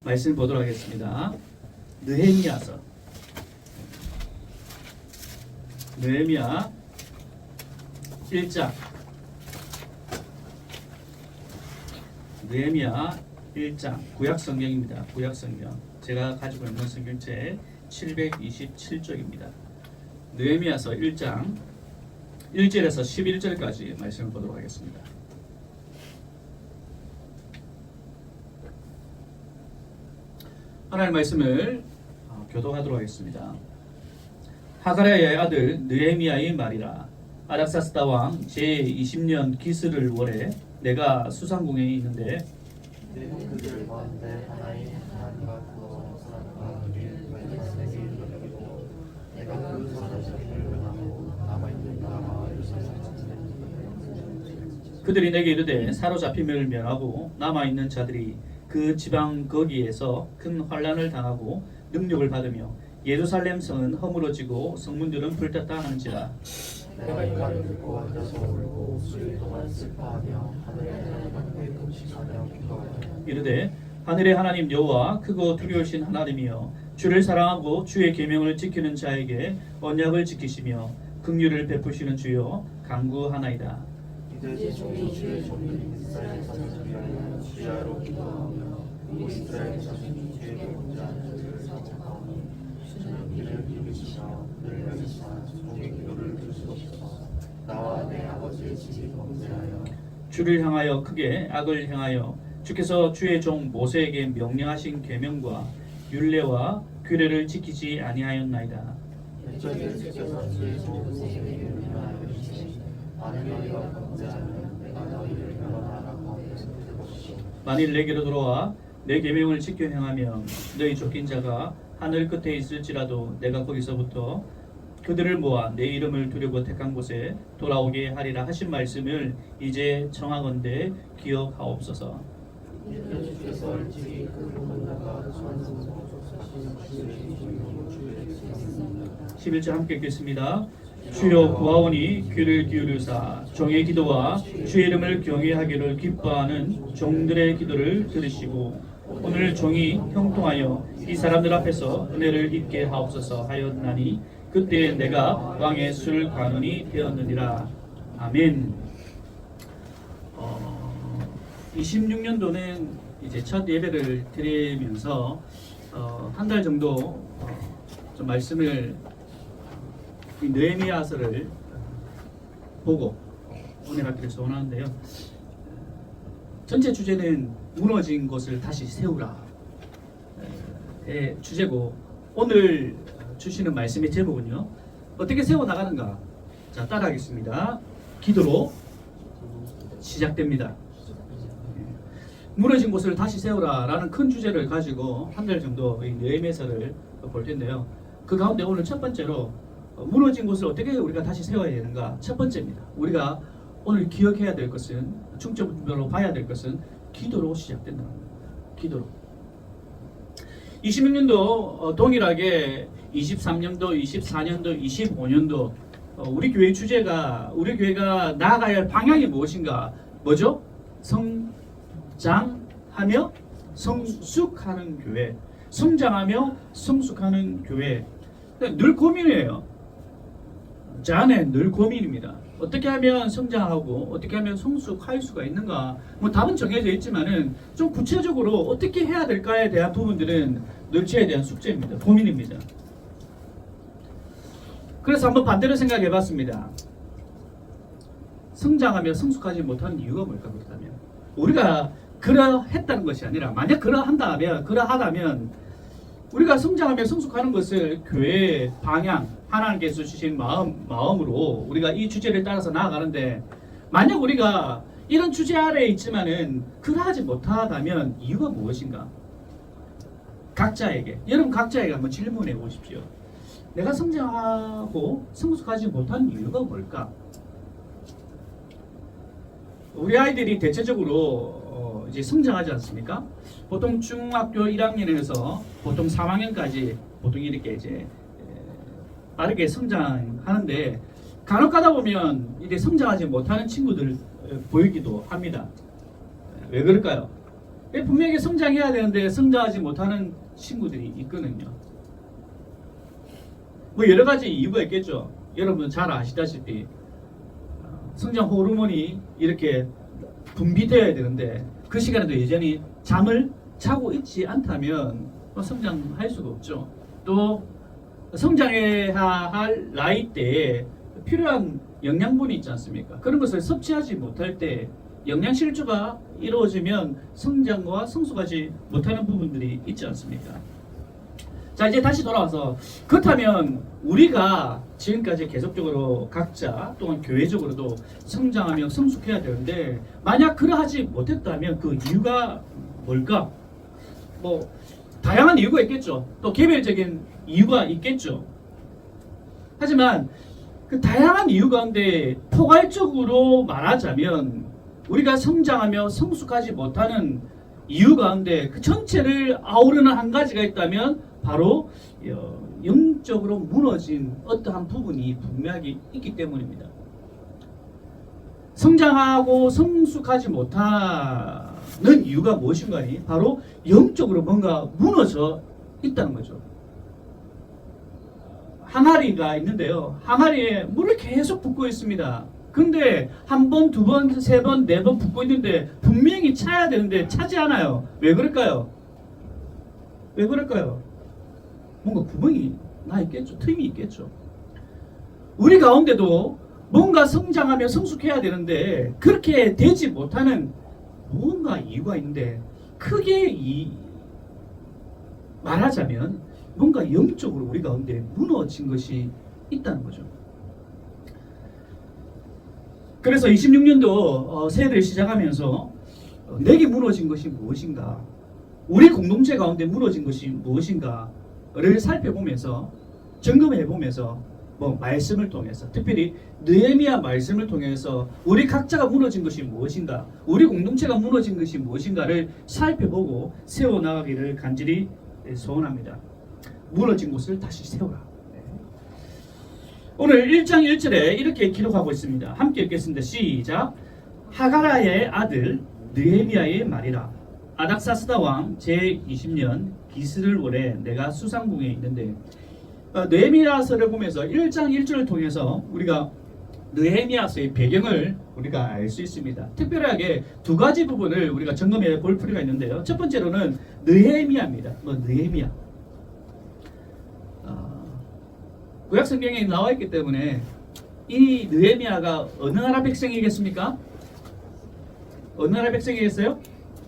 말씀 보도록 하겠습니다. 느헤미야서. 느헤미야 1장. 느헤미야 1장. 구약 성경입니다. 구약 성경. 제가 가지고 있는 성경책 727쪽입니다. 느헤미야서 1장 1절에서 11절까지 말씀을 보도록 하겠습니다. 하나님의 말씀을 교독하도록 하겠습니다. 하가랴의 아들 느헤미야의 말이라. 아닥사스다 왕 제20년 기스를 월에 내가 수상궁에 있는데 그들 가운데 하나님과 구원하는 사람과 내게 이르기로 내가 그 사람을 하고 남아있는 나와 그들이 내게 이르되 사로잡힘을 면하고 남아있는 자들이 그 지방 거기에서 큰 환난을 당하고 능력을 받으며 예루살렘 성은 허물어지고 성문들은 불탔다 하는지라. 내가 이 말을 듣고 앉아서 울고 수일 동안 슬퍼하며 하늘의 하나님께 금식하며 기도하여 이르되 하늘의 하나님 여호와 크고 두려우신 하나님이여 주를 사랑하고 주의 계명을 지키는 자에게 언약을 지키시며 긍휼을 베푸시는 주여 간구하나이다. 이제 종이 주의 종인 이스라엘 자손을 위하여 주야로 기도하며 이스라엘 자손이 주의 공자하는 주를 사모하오니 주는 이를 비우시며 그를 여기사 종의 기도를 들으시옵소서. 나와 내 아버지의 집이 범죄하여 주를 향하여 크게 악을 행하여 주께서 주의 종 모세에게 명령하신 계명과 율례와 규례를 지키지 아니하였나이다. 옛적에 주께서 주의 종 모세에게 명령하여 이르시니 만일 너희가 범죄하면 내가 너희를 멸하라고 하였으니 만일 내게로 돌아와 내 계명을 지켜 행하면 너희 쫓긴 자가 하늘 끝에 있을지라도 내가 거기서부터 그들을 모아 내 이름을 두려고 택한 곳에 돌아오게 하리라 하신 말씀을 이제 청하건대 기억하옵소서. 주께서 일찍이 그 공문나가 전승으로 11절 함께 읽겠습니다. 주여 구하오니 귀를 기울이사 종의 기도와 주의 이름을 경외하기를 기뻐하는 종들의 기도를 들으시고 오늘 종이 형통하여 이 사람들 앞에서 은혜를 입게 하옵소서 하였나니 그때 내가 왕의 술 관원이 되었느니라. 아멘. 26년도는 이제 첫 예배를 드리면서 한 달 정도 좀 말씀을 느헤미야서를 보고 은혜받기를 소원하는데요. 전체 주제는 무너진 것을 다시 세우라 의 주제고 오늘 주시는 말씀의 제목은요. 어떻게 세워나가는가? 자, 따라하겠습니다. 기도로 시작됩니다. 무너진 곳을 다시 세우라 라는 큰 주제를 가지고 한 달 정도 이 느헤미야서를 볼 텐데요. 그 가운데 오늘 첫 번째로 무너진 곳을 어떻게 우리가 다시 세워야 되는가? 첫 번째입니다. 우리가 오늘 기억해야 될 것은, 중점으로 봐야 될 것은 기도로 시작된다는 겁니다. 기도로. 26년도 동일하게 23년도, 24년도, 25년도 우리 교회 주제가, 우리 교회가 나아가야 할 방향이 무엇인가? 뭐죠? 성장하며 성숙하는 교회. 성장하며 성숙하는 교회. 늘 고민이에요. 제 안에 늘 고민입니다. 어떻게 하면 성장하고 어떻게 하면 성숙할 수가 있는가? 뭐 답은 정해져 있지만은 좀 구체적으로 어떻게 해야 될까에 대한 부분들은 늘 저에 대한 숙제입니다. 고민입니다. 그래서 한번 반대로 생각해 봤습니다. 성장하며 성숙하지 못하는 이유가 뭘까? 그렇다면 우리가 그러했다는 것이 아니라 만약 그러하다면 우리가 성장하며 성숙하는 것을 교회의 방향, 하나님께서 주신 마음으로 우리가 이 주제를 따라서 나아가는데 만약 우리가 이런 주제 아래에 있지만은 그러하지 못하다면 이유가 무엇인가? 여러분 각자에게 한번 질문해 보십시오. 내가 성장하고 성숙하지 못한 이유가 뭘까? 우리 아이들이 대체적으로 이제 성장하지 않습니까? 보통 중학교 1학년에서 보통 3학년까지 보통 이렇게 이제 빠르게 성장하는데 간혹 가다 보면 이제 성장하지 못하는 친구들 보이기도 합니다. 왜 그럴까요? 분명히 성장해야 되는데 성장하지 못하는 친구들이 있거든요. 뭐 여러 가지 이유가 있겠죠. 여러분 잘 아시다시피 성장 호르몬이 이렇게 분비되어야 되는데 그 시간에도 여전히 잠을 자고 있지 않다면 성장할 수가 없죠. 또 성장해야 할 나이 때에 필요한 영양분이 있지 않습니까? 그런 것을 섭취하지 못할 때 영양 실조가 이루어지면 성장과 성숙하지 못하는 부분들이 있지 않습니까? 자, 이제 다시 돌아와서 그렇다면 우리가 지금까지 계속적으로 각자 또한 교회적으로도 성장하며 성숙해야 되는데 만약 그러하지 못했다면 그 이유가 뭘까? 뭐 다양한 이유가 있겠죠. 또 개별적인 이유가 있겠죠. 하지만 그 다양한 이유 가운데 포괄적으로 말하자면 우리가 성장하며 성숙하지 못하는 이유 가운데 그 전체를 아우르는 한 가지가 있다면 바로 영적으로 무너진 어떠한 부분이 분명히 있기 때문입니다. 성장하고 성숙하지 못하는 이유가 무엇인가? 바로 영적으로 뭔가 무너져 있다는 거죠. 항아리가 있는데요. 항아리에 물을 계속 붓고 있습니다. 근데 한 번, 두 번, 세 번, 네 번 붓고 있는데 분명히 차야 되는데 차지 않아요. 왜 그럴까요? 왜 그럴까요? 뭔가 구멍이 나 있겠죠. 틈이 있겠죠. 우리 가운데도 뭔가 성장하며 성숙해야 되는데 그렇게 되지 못하는 뭔가 이유가 있는데 크게 말하자면 뭔가 영적으로 우리 가운데 무너진 것이 있다는 거죠. 그래서 26년도 새해를 시작하면서 내게 무너진 것이 무엇인가, 우리 공동체 가운데 무너진 것이 무엇인가를 살펴보면서 점검해보면서 뭐 말씀을 통해서 특별히 느헤미야 말씀을 통해서 우리 각자가 무너진 것이 무엇인가, 우리 공동체가 무너진 것이 무엇인가를 살펴보고 세워나가기를 간절히 소원합니다. 무너진 곳을 다시 세워라. 오늘 1장 1절에 이렇게 기록하고 있습니다. 함께 읽겠습니다. 시작. 하가라의 아들 느헤미야의 말이라. 아닥사스다 왕 제20년 기스를 월에 내가 수상궁에 있는데, 느헤미야서를 보면서 1장 1절을 통해서 우리가 느헤미야서의 배경을 우리가 알 수 있습니다. 특별하게 두 가지 부분을 우리가 점검해 볼 필요가 있는데요. 첫 번째로는 느헤미야입니다. 느헤미야. 구약 성경에 나와 있기 때문에 이 느헤미야가 어느 나라 백성이겠습니까? 어느 나라 백성이겠어요?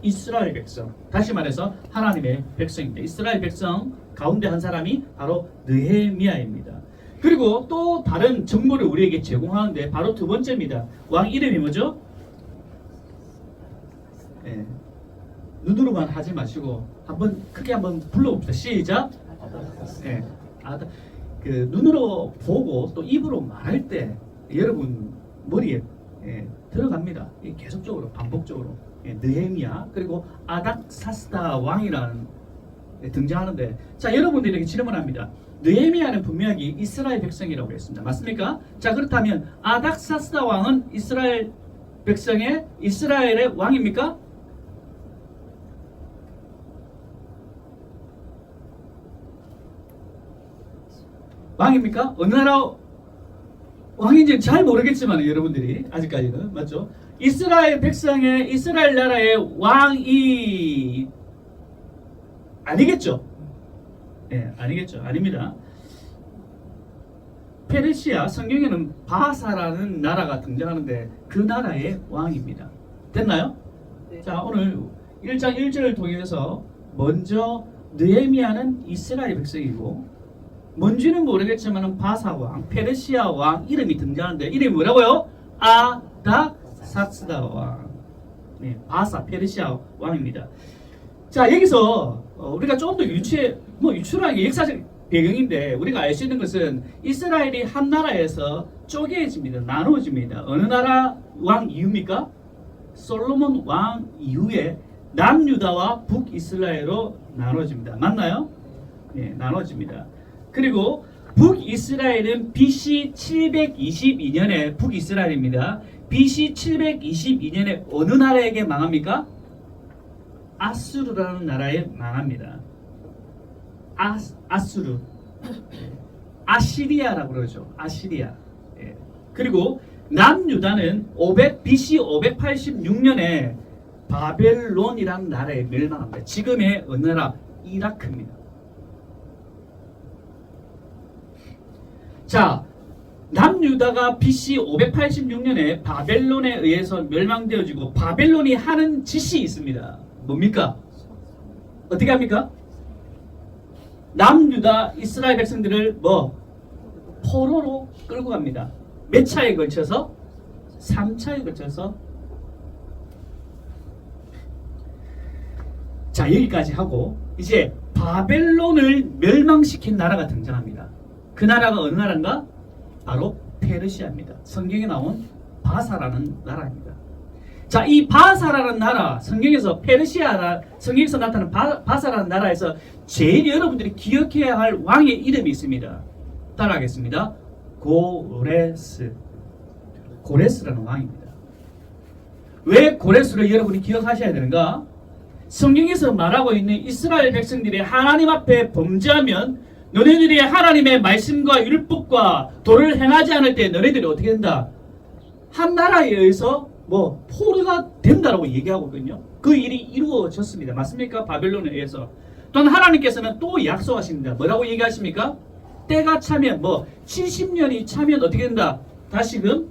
이스라엘 백성. 다시 말해서 하나님의 백성입니다. 이스라엘 백성 가운데 한 사람이 바로 느헤미야입니다. 그리고 또 다른 정보를 우리에게 제공하는데 바로 두 번째입니다. 왕 이름이 뭐죠? 네. 눈으로만 하지 마시고 크게 한번 불러봅시다. 시작. 네. 그 눈으로 보고 또 입으로 말할 때 여러분 머리에 들어갑니다. 계속적으로 반복적으로 느헤미야 그리고 아닥사스다 왕이라는 등장하는데, 자, 여러분들이 이렇게 질문합니다. 느헤미야는 분명히 이스라엘 백성이라고 했습니다. 맞습니까? 자, 그렇다면 아닥사스다 왕은 이스라엘 백성의 이스라엘의 왕입니까? 왕입니까? 어느 나라 왕인지 잘 모르겠지만 여러분들이 아직까지는 맞죠? 이스라엘 백성의 이스라엘 나라의 왕이 아니겠죠? 네, 아니겠죠? 아닙니다. 페르시아 성경에는 바사라는 나라가 등장하는데 그 나라의 왕입니다. 됐나요? 네. 자, 오늘 1장 1절을 통해서 먼저 느헤미야는 이스라엘 백성이고 뭔지는 모르겠지만 바사 왕, 페르시아 왕 이름이 등장하는데 이름이 뭐라고요? 아닥사스다 왕. 네, 바사 페르시아 왕입니다. 자, 여기서 우리가 조금 더 유출한 게 역사적 배경인데 우리가 알 수 있는 것은 이스라엘이 한 나라에서 쪼개집니다. 나누어집니다. 어느 나라 왕 이후입니까? 솔로몬 왕 이후에 남유다와 북이스라엘로 나눠집니다. 맞나요? 네, 나눠집니다. 그리고 북이스라엘은 BC 722년에 북이스라엘입니다. BC 722년에 어느 나라에게 망합니까? 아수르라는 나라에 망합니다. 아수르, 아시리아라고 그러죠. 아시리아. 예. 그리고 남유다는 BC 586년에 바벨론이라는 나라에 멸망합니다. 지금의 어느 나라? 이라크입니다. 자, 남유다가 BC 586년에 바벨론에 의해서 멸망되어지고 바벨론이 하는 짓이 있습니다. 뭡니까? 어떻게 합니까? 남유다 이스라엘 백성들을 포로로 끌고 갑니다. 몇 차에 걸쳐서? 3차에 걸쳐서. 자, 여기까지 하고 이제 바벨론을 멸망시킨 나라가 등장합니다. 그 나라가 어느 나라인가? 바로 페르시아입니다. 성경에 나온 바사라는 나라입니다. 자, 이 바사라는 나라, 성경에서 성경에서 나타나는 바사라는 나라에서 제일 여러분들이 기억해야 할 왕의 이름이 있습니다. 따라하겠습니다. 고레스라는 왕입니다. 왜 고레스를 여러분이 기억하셔야 되는가? 성경에서 말하고 있는 이스라엘 백성들이 하나님 앞에 범죄하면 너네들이 하나님의 말씀과 율법과 도를 행하지 않을 때 너네들이 어떻게 된다? 한 나라에 의해서 포로가 된다라고 얘기하고 있거든요. 그 일이 이루어졌습니다. 맞습니까? 바벨론에 의해서. 또한 하나님께서는 또 약속하십니다. 뭐라고 얘기하십니까? 때가 차면 70년이 차면 어떻게 된다? 다시금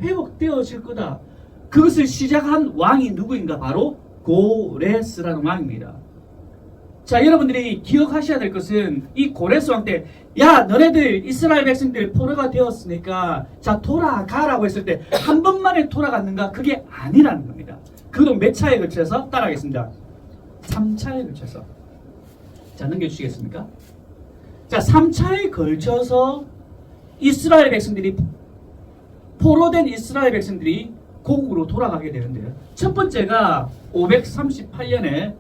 회복되어질 거다. 그것을 시작한 왕이 누구인가? 바로 고레스라는 왕입니다. 자, 여러분들이 기억하셔야 될 것은 이 고레스 왕 때 너네들 이스라엘 백성들 포로가 되었으니까 자 돌아가라고 했을 때 한 번만에 돌아갔는가? 그게 아니라는 겁니다. 그것도 몇 차에 걸쳐서 따라하겠습니다. 3차에 걸쳐서. 자, 넘겨주시겠습니까? 자, 3차에 걸쳐서 이스라엘 백성들이 포로된 이스라엘 백성들이 고국으로 돌아가게 되는데요. 첫 번째가 538년에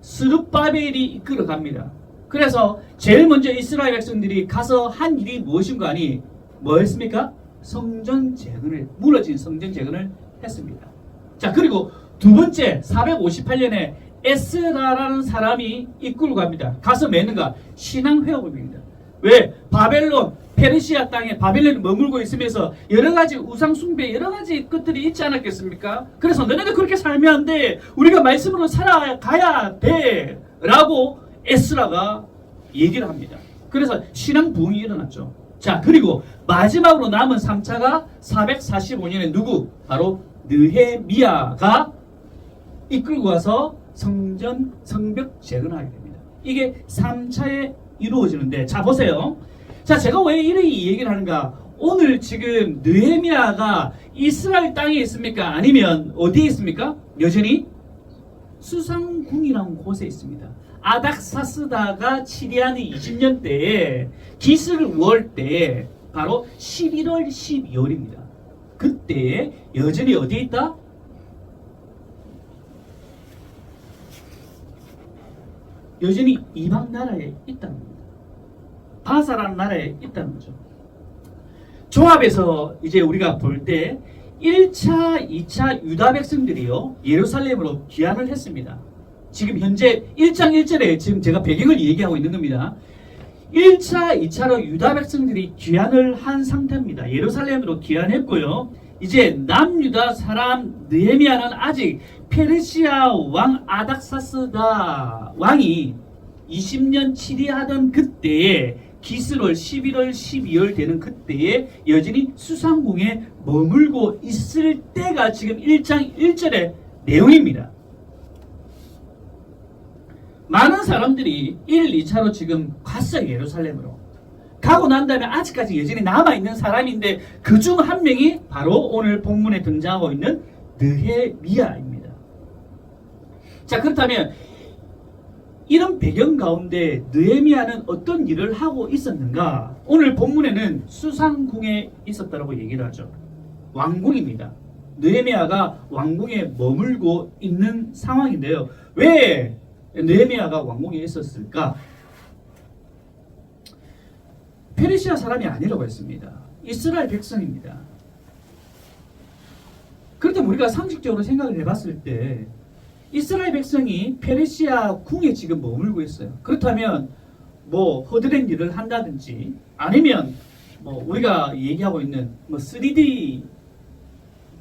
스룹바벨이 이끌어 갑니다. 그래서 제일 먼저 이스라엘 백성들이 가서 한 일이 무엇인가 하니 뭐였습니까? 성전 재건을, 무너진 성전 재건을 했습니다. 자, 그리고 두 번째 458년에 에스라라는 사람이 이끌고 갑니다. 가서 뭐 했는가? 신앙 회복입니다. 왜? 페르시아 땅에 바벨론이 머물고 있으면서 여러 가지 우상 숭배, 여러 가지 것들이 있지 않았겠습니까? 그래서 너네들 그렇게 살면 안 돼. 우리가 말씀으로 살아가야 돼. 라고 에스라가 얘기를 합니다. 그래서 신앙 부흥이 일어났죠. 자, 그리고 마지막으로 남은 3차가 445년에 누구? 바로 느헤미야가 이끌고 와서 성벽 재건하게 됩니다. 이게 3차에 이루어지는데, 자, 보세요. 자, 제가 왜 이 얘기를 하는가? 오늘 지금 느헤미야가 이스라엘 땅에 있습니까? 아니면 어디에 있습니까? 여전히 수상궁이라는 곳에 있습니다. 아닥사스다가 치리하는 20년 때에 기슬월 때에 바로 11월 12월입니다. 그때 여전히 어디에 있다? 여전히 이방 나라에 있다는 겁니다. 바사라는 나라에 있다는 거죠. 종합해서 이제 우리가 볼 때 1차, 2차 유다 백성들이요 예루살렘으로 귀환을 했습니다. 지금 현재 1장 1절에 지금 제가 배경을 얘기하고 있는 겁니다. 1차, 2차로 유다 백성들이 귀환을 한 상태입니다. 예루살렘으로 귀환했고요. 이제 남유다 사람 느헤미야는 아직 페르시아 왕 아닥사스다 왕이 20년 치리하던 그때에 기슬월 11월 12월 되는 그때에 여전히 수상궁에 머물고 있을 때가 지금 1장 1절의 내용입니다. 많은 사람들이 1, 2차로 지금 갔어요. 예루살렘으로. 가고 난 다음에 아직까지 여전히 남아있는 사람인데 그 중 한 명이 바로 오늘 본문에 등장하고 있는 느헤미야입니다. 자, 그렇다면 이런 배경 가운데 느헤미야는 어떤 일을 하고 있었는가? 오늘 본문에는 수상궁에 있었다고 얘기를 하죠. 왕궁입니다. 느헤미야가 왕궁에 머물고 있는 상황인데요. 왜 느헤미야가 왕궁에 있었을까? 페르시아 사람이 아니라고 했습니다. 이스라엘 백성입니다. 그렇다면 우리가 상식적으로 생각을 해봤을 때 이스라엘 백성이 페르시아 궁에 지금 머물고 있어요. 그렇다면 뭐 허드렛 일을 한다든지 아니면 뭐 우리가 얘기하고 있는 뭐 3D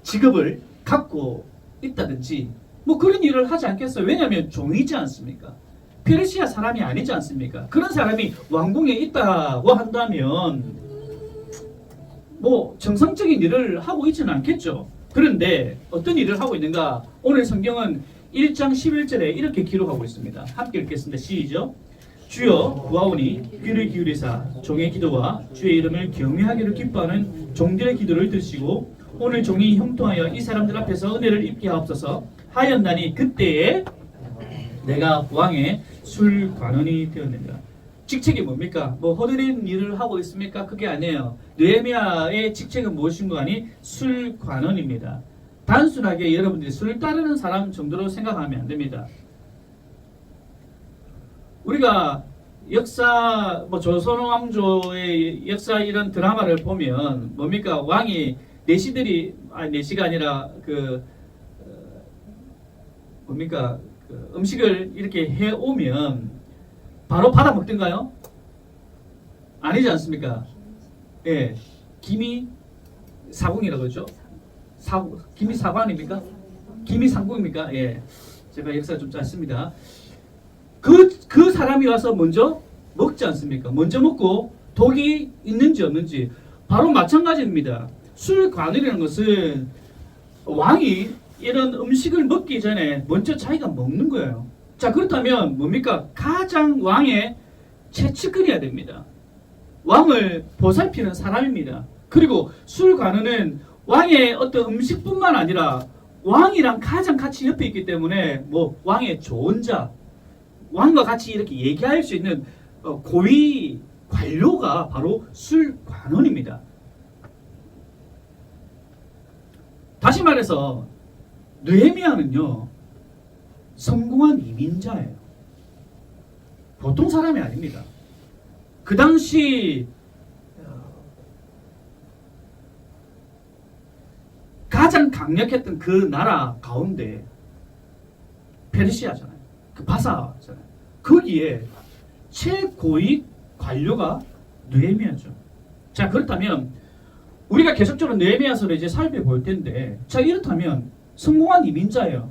직업을 갖고 있다든지 뭐 그런 일을 하지 않겠어요. 왜냐하면 종이지 않습니까? 페르시아 사람이 아니지 않습니까? 그런 사람이 왕궁에 있다고 한다면 뭐 정상적인 일을 하고 있지는 않겠죠. 그런데 어떤 일을 하고 있는가? 오늘 성경은 1장 11절에 이렇게 기록하고 있습니다. 함께 읽겠습니다. 시작. 주여 구하오니 귀를 기울이사 종의 기도와 주의 이름을 경외하기를 기뻐하는 종들의 기도를 들으시고 오늘 종이 형통하여 이 사람들 앞에서 은혜를 입게 하옵소서 하였나니 그때에 내가 왕의 술관원이 되었느니라. 직책이 뭡니까? 뭐 허드렛 일을 하고 있습니까? 그게 아니에요. 느헤미야의 직책은 무엇인가 하니 술관원입니다. 단순하게 여러분들이 술 따르는 사람 정도로 생각하면 안 됩니다. 우리가 역사, 뭐 조선왕조의 역사 이런 드라마를 보면 뭡니까? 왕이 내시가 아니라 뭡니까? 음식을 이렇게 해 오면 바로 받아 먹던가요? 아니지 않습니까? 예, 김이 사궁이라고 그러죠? 김이 사관입니까? 김이 상궁입니까? 예, 제가 역사가 좀 짧습니다. 그 사람이 와서 먼저 먹지 않습니까? 먼저 먹고 독이 있는지 없는지 바로 마찬가지입니다. 술관이라는 것은 왕이 이런 음식을 먹기 전에 먼저 자기가 먹는 거예요. 자, 그렇다면 뭡니까? 가장 왕의 최측근이어야 됩니다. 왕을 보살피는 사람입니다. 그리고 술관원은 왕의 어떤 음식뿐만 아니라 왕이랑 가장 같이 옆에 있기 때문에 뭐 왕의 조언자, 왕과 같이 이렇게 얘기할 수 있는 고위 관료가 바로 술관원입니다. 다시 말해서 느헤미야는요 성공한 이민자예요. 보통 사람이 아닙니다. 그 당시 가장 강력했던 그 나라 가운데 페르시아잖아요. 그 바사잖아요. 거기에 최고위 관료가 느헤미야죠. 자, 그렇다면 우리가 계속적으로 느헤미야서를 이제 살펴볼 텐데, 자, 이렇다면 성공한 이민자예요.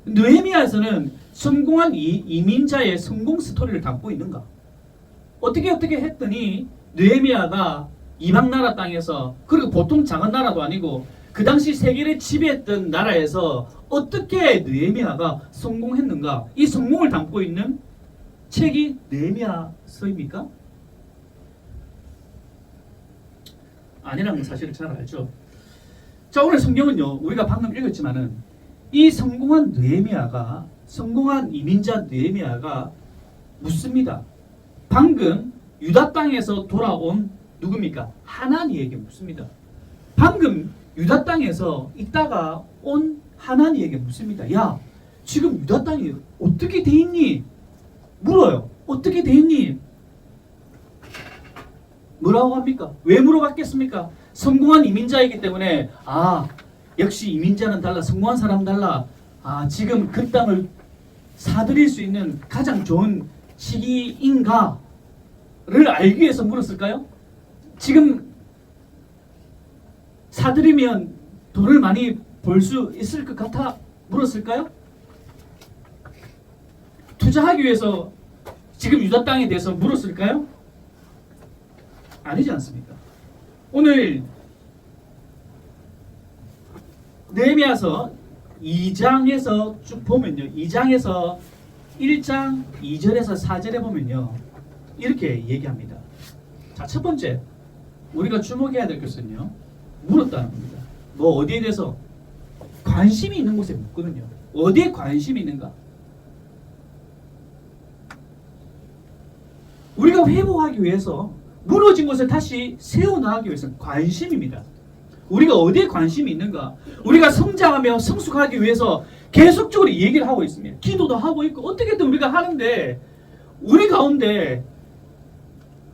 느헤미야에서는 성공한 이민자의 성공 스토리를 담고 있는가? 어떻게 했더니 느헤미야가 이방 나라 땅에서, 그리고 보통 작은 나라도 아니고 그 당시 세계를 지배했던 나라에서 어떻게 느헤미야가 성공했는가? 이 성공을 담고 있는 책이 느헤미야서입니까? 아니라는 사실을 잘 알죠. 자, 오늘 성경은요 우리가 방금 읽었지만은 이 성공한 느헤미야가, 성공한 이민자 느헤미야가 묻습니다. 방금 유다 땅에서 돌아온 누굽니까? 하나니에게 묻습니다. 방금 유다 땅에서 있다가 온 하나니에게 묻습니다. 야, 지금 유다 땅이 어떻게 돼 있니? 물어요. 어떻게 돼 있니? 뭐라고 합니까? 왜 물어봤겠습니까? 성공한 이민자이기 때문에 역시 이민자는 달라, 성공한 사람 달라. 지금 그 땅을 사들일 수 있는 가장 좋은 시기인가를 알기 위해서 물었을까요? 지금 사들이면 돈을 많이 벌 수 있을 것 같아 물었을까요? 투자하기 위해서 지금 유다 땅에 대해서 물었을까요? 아니지 않습니까? 오늘 느헤미야서 2장에서 쭉 보면요, 2장에서 1장 2절에서 4절에 보면요 이렇게 얘기합니다. 자, 첫 번째 우리가 주목해야 될 것은요, 물었다는 겁니다. 뭐 어디에 대해서? 관심이 있는 곳에 묻거든요. 어디에 관심이 있는가? 우리가 회복하기 위해서, 무너진 곳을 다시 세워나가기 위해서 관심입니다. 우리가 어디에 관심이 있는가? 우리가 성장하며 성숙하기 위해서 계속적으로 얘기를 하고 있습니다. 기도도 하고 있고 어떻게든 우리가 하는데, 우리 가운데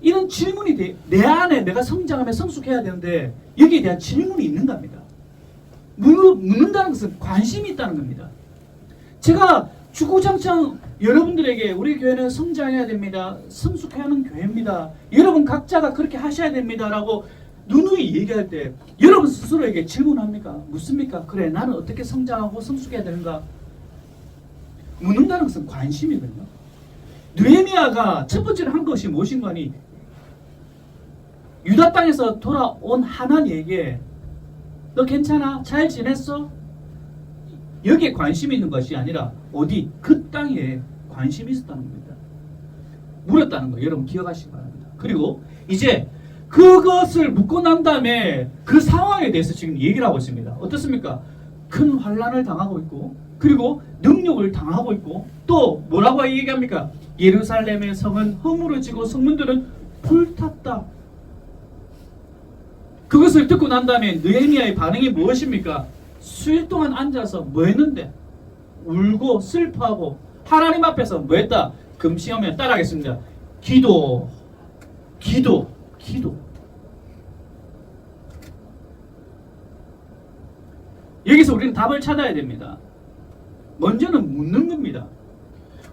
이런 질문이 내 안에 내가 성장하며 성숙해야 되는데 여기에 대한 질문이 있는가 합니다. 묻는다는 것은 관심이 있다는 겁니다. 제가 주구장창 여러분들에게 우리 교회는 성장해야 됩니다. 성숙해야 하는 교회입니다. 여러분 각자가 그렇게 하셔야 됩니다. 라고 누누이 얘기할 때 여러분 스스로에게 질문합니까? 묻습니까? 그래, 나는 어떻게 성장하고 성숙해야 되는가? 묻는다는 것은 관심이거든요. 느헤미야가 첫 번째로 한 것이 무엇인가 하니 유다 땅에서 돌아온 하나니에게 너 괜찮아? 잘 지냈어? 여기에 관심이 있는 것이 아니라 어디? 그 땅에 관심이 있었다는 겁니다. 물었다는 거 여러분 기억하시기 바랍니다. 그리고 이제 그것을 묻고 난 다음에 그 상황에 대해서 지금 얘기를 하고 있습니다. 어떻습니까? 큰 환란을 당하고 있고 그리고 능력을 당하고 있고 또 뭐라고 얘기합니까? 예루살렘의 성은 허물어지고 성문들은 불탔다. 그것을 듣고 난 다음에 느헤미야의 반응이 무엇입니까? 수일 동안 앉아서 뭐 했는데? 울고 슬퍼하고 하나님 앞에서 뭐 했다? 금식하면 따라하겠습니다. 기도. 여기서 우리는 답을 찾아야 됩니다. 먼저는 묻는 겁니다.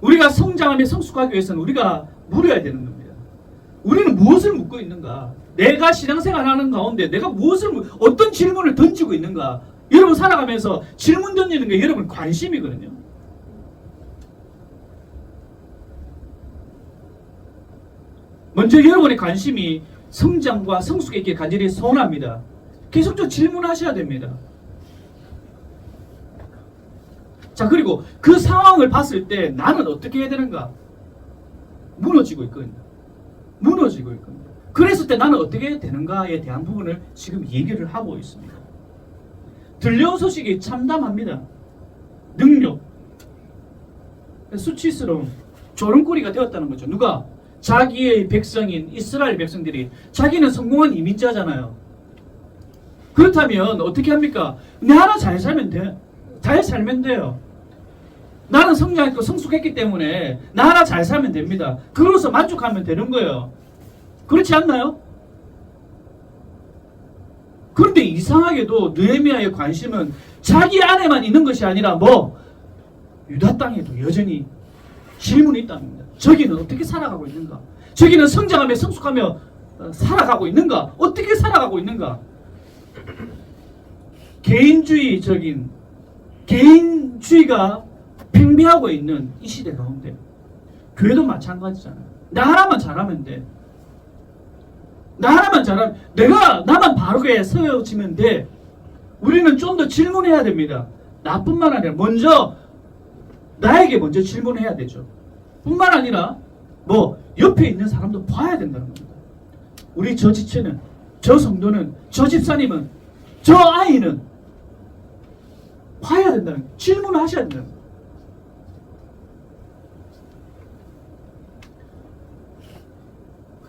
우리가 성장하며 성숙하기 위해서는 우리가 물어야 되는 겁니다. 우리는 무엇을 묻고 있는가? 내가 신앙생활하는 가운데 내가 어떤 질문을 던지고 있는가? 여러분 살아가면서 질문 던지는 게 여러분 관심이거든요. 먼저 여러분의 관심이 성장과 성숙에 있게 간절히 소원합니다. 계속적으로 질문하셔야 됩니다. 자, 그리고 그 상황을 봤을 때 나는 어떻게 해야 되는가? 무너지고 있거든요. 그랬을 때 나는 어떻게 해야 되는가에 대한 부분을 지금 얘기를 하고 있습니다. 들려온 소식이 참담합니다. 능력, 수치스러운 조롱거리가 되었다는 거죠. 누가? 자기의 백성인 이스라엘 백성들이. 자기는 성공한 이민자잖아요. 그렇다면 어떻게 합니까? 나는 잘 살면 돼. 잘 살면 돼요. 나는 성장했고 성숙했기 때문에 나 하나 잘 살면 됩니다. 그로서 만족하면 되는 거예요. 그렇지 않나요? 그런데 이상하게도 느헤미야의 관심은 자기 안에만 있는 것이 아니라 유다 땅에도 여전히 질문이 있다는 겁니다. 저기는 어떻게 살아가고 있는가? 저기는 성장하며 성숙하며 살아가고 있는가? 어떻게 살아가고 있는가? 개인주의가 팽배하고 있는 이 시대 가운데 교회도 마찬가지잖아요. 나 하나만 잘하면 돼. 나만 바르게 세워지면 돼. 우리는 좀 더 질문해야 됩니다. 나뿐만 아니라 나에게 먼저 질문해야 되죠. 뿐만 아니라 옆에 있는 사람도 봐야 된다는 겁니다. 우리 저 지체는, 저 성도는, 저 집사님은, 저 아이는 봐야 된다는 거예요. 질문을 하셔야 된다는 거예요.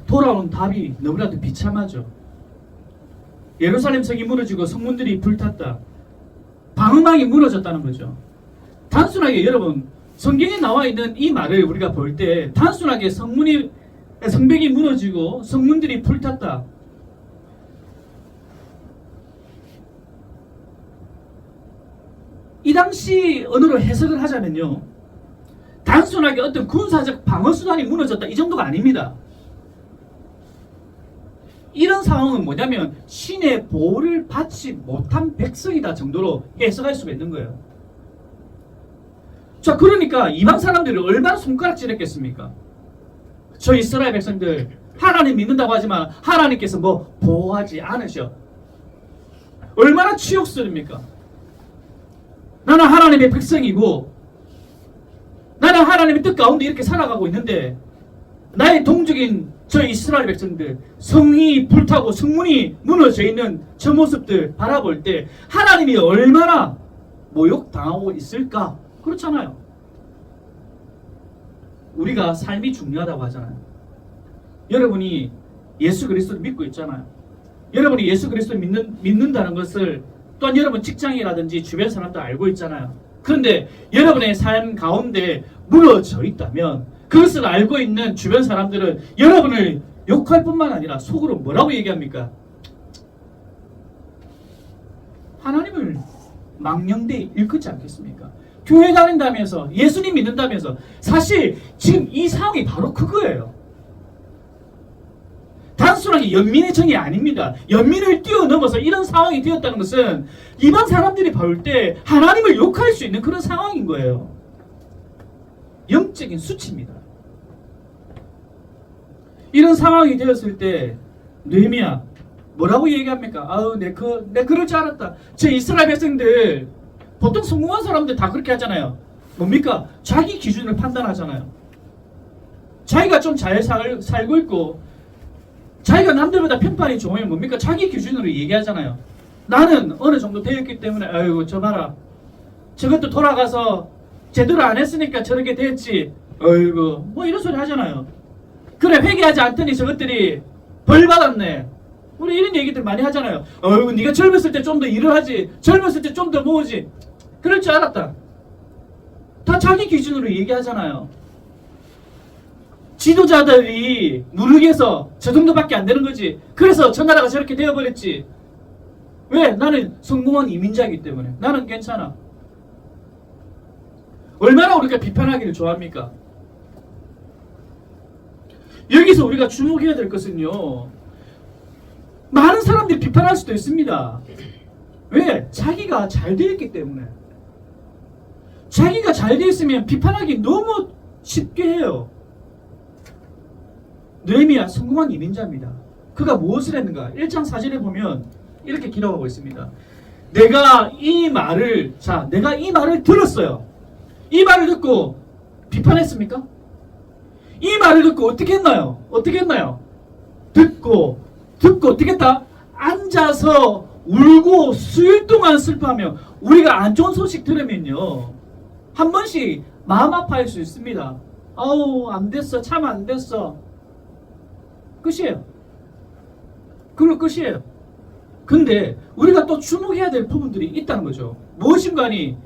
돌아온 답이 너무나도 비참하죠. 예루살렘 성이 무너지고 성문들이 불탔다. 방음망이 무너졌다는 거죠. 단순하게 여러분 성경에 나와 있는 이 말을 우리가 볼 때 단순하게 성벽이 무너지고 성문들이 불탔다. 이 당시 언어로 해석을 하자면요, 단순하게 어떤 군사적 방어수단이 무너졌다 이 정도가 아닙니다. 이런 상황은 뭐냐면 신의 보호를 받지 못한 백성이다 정도로 해석할 수가 있는 거예요. 자, 그러니까 이방 사람들이 얼마나 손가락질했겠습니까? 저 이스라엘 백성들 하나님 믿는다고 하지만 하나님께서 보호하지 않으셔. 얼마나 치욕스럽습니까? 나는 하나님의 백성이고 나는 하나님의 뜻 가운데 이렇게 살아가고 있는데 나의 동족인 저 이스라엘 백성들 성이 불타고 성문이 무너져 있는 저 모습들 바라볼 때 하나님이 얼마나 모욕당하고 있을까? 그렇잖아요. 우리가 삶이 중요하다고 하잖아요. 여러분이 예수 그리스도를 믿고 있잖아요. 여러분이 예수 그리스도를 믿는다는 것을 또한 여러분 직장이라든지 주변 사람도 알고 있잖아요. 그런데 여러분의 삶 가운데 무너져 있다면 그것을 알고 있는 주변 사람들은 여러분을 욕할 뿐만 아니라 속으로 뭐라고 얘기합니까? 하나님을 망령되이 일컫지 않겠습니까? 교회 다닌다면서 예수님 믿는다면서 사실 지금 이 상황이 바로 그거예요. 단순하게 연민의 정이 아닙니다. 연민을 뛰어넘어서 이런 상황이 되었다는 것은 이방 사람들이 볼 때 하나님을 욕할 수 있는 그런 상황인 거예요. 영적인 수치입니다. 이런 상황이 되었을 때 느헤미야 뭐라고 얘기합니까? 아우 내 그럴 줄 알았다. 저 이스라엘 백성들 보통 성공한 사람들 다 그렇게 하잖아요. 뭡니까? 자기 기준을 판단하잖아요. 자기가 좀 잘 살고 있고 자기가 남들보다 편판이 좋으면 뭡니까? 자기 기준으로 얘기하잖아요. 나는 어느 정도 되었기 때문에 아이고 저 봐라. 저것도 돌아가서 제대로 안 했으니까 저렇게 됐지. 아이고 뭐 이런 소리 하잖아요. 그래 회개하지 않더니 저것들이 벌 받았네. 우리 이런 얘기들 많이 하잖아요. 아이고 네가 젊었을 때 좀 더 일을 하지. 젊었을 때 좀 더 모으지. 그럴 줄 알았다. 다 자기 기준으로 얘기하잖아요. 지도자들이 누르게서 저 정도밖에 안 되는 거지. 그래서 저 나라가 저렇게 되어버렸지. 왜? 나는 성공한 이민자이기 때문에. 나는 괜찮아. 얼마나 우리가 비판하기를 좋아합니까? 여기서 우리가 주목해야 될 것은요. 많은 사람들이 비판할 수도 있습니다. 왜? 자기가 잘 되어 있기 때문에. 자기가 잘 되어 있으면 비판하기 너무 쉽게 해요. 느헤미야 성공한 이민자입니다. 그가 무엇을 했는가? 1장 4절에 보면 이렇게 기록하고 있습니다. 내가 이 말을 들었어요. 이 말을 듣고 비판했습니까? 이 말을 듣고 어떻게 했나요? 듣고 어떻게 했다? 앉아서 울고 수일 동안 슬퍼하며. 우리가 안 좋은 소식 들으면요 한 번씩 마음 아파할 수 있습니다. 아우 안 됐어, 참 안 됐어. 끝이에요. 그걸로 끝이에요. 근데 우리가 또 주목해야 될 부분들이 있다는 거죠. 무엇인가니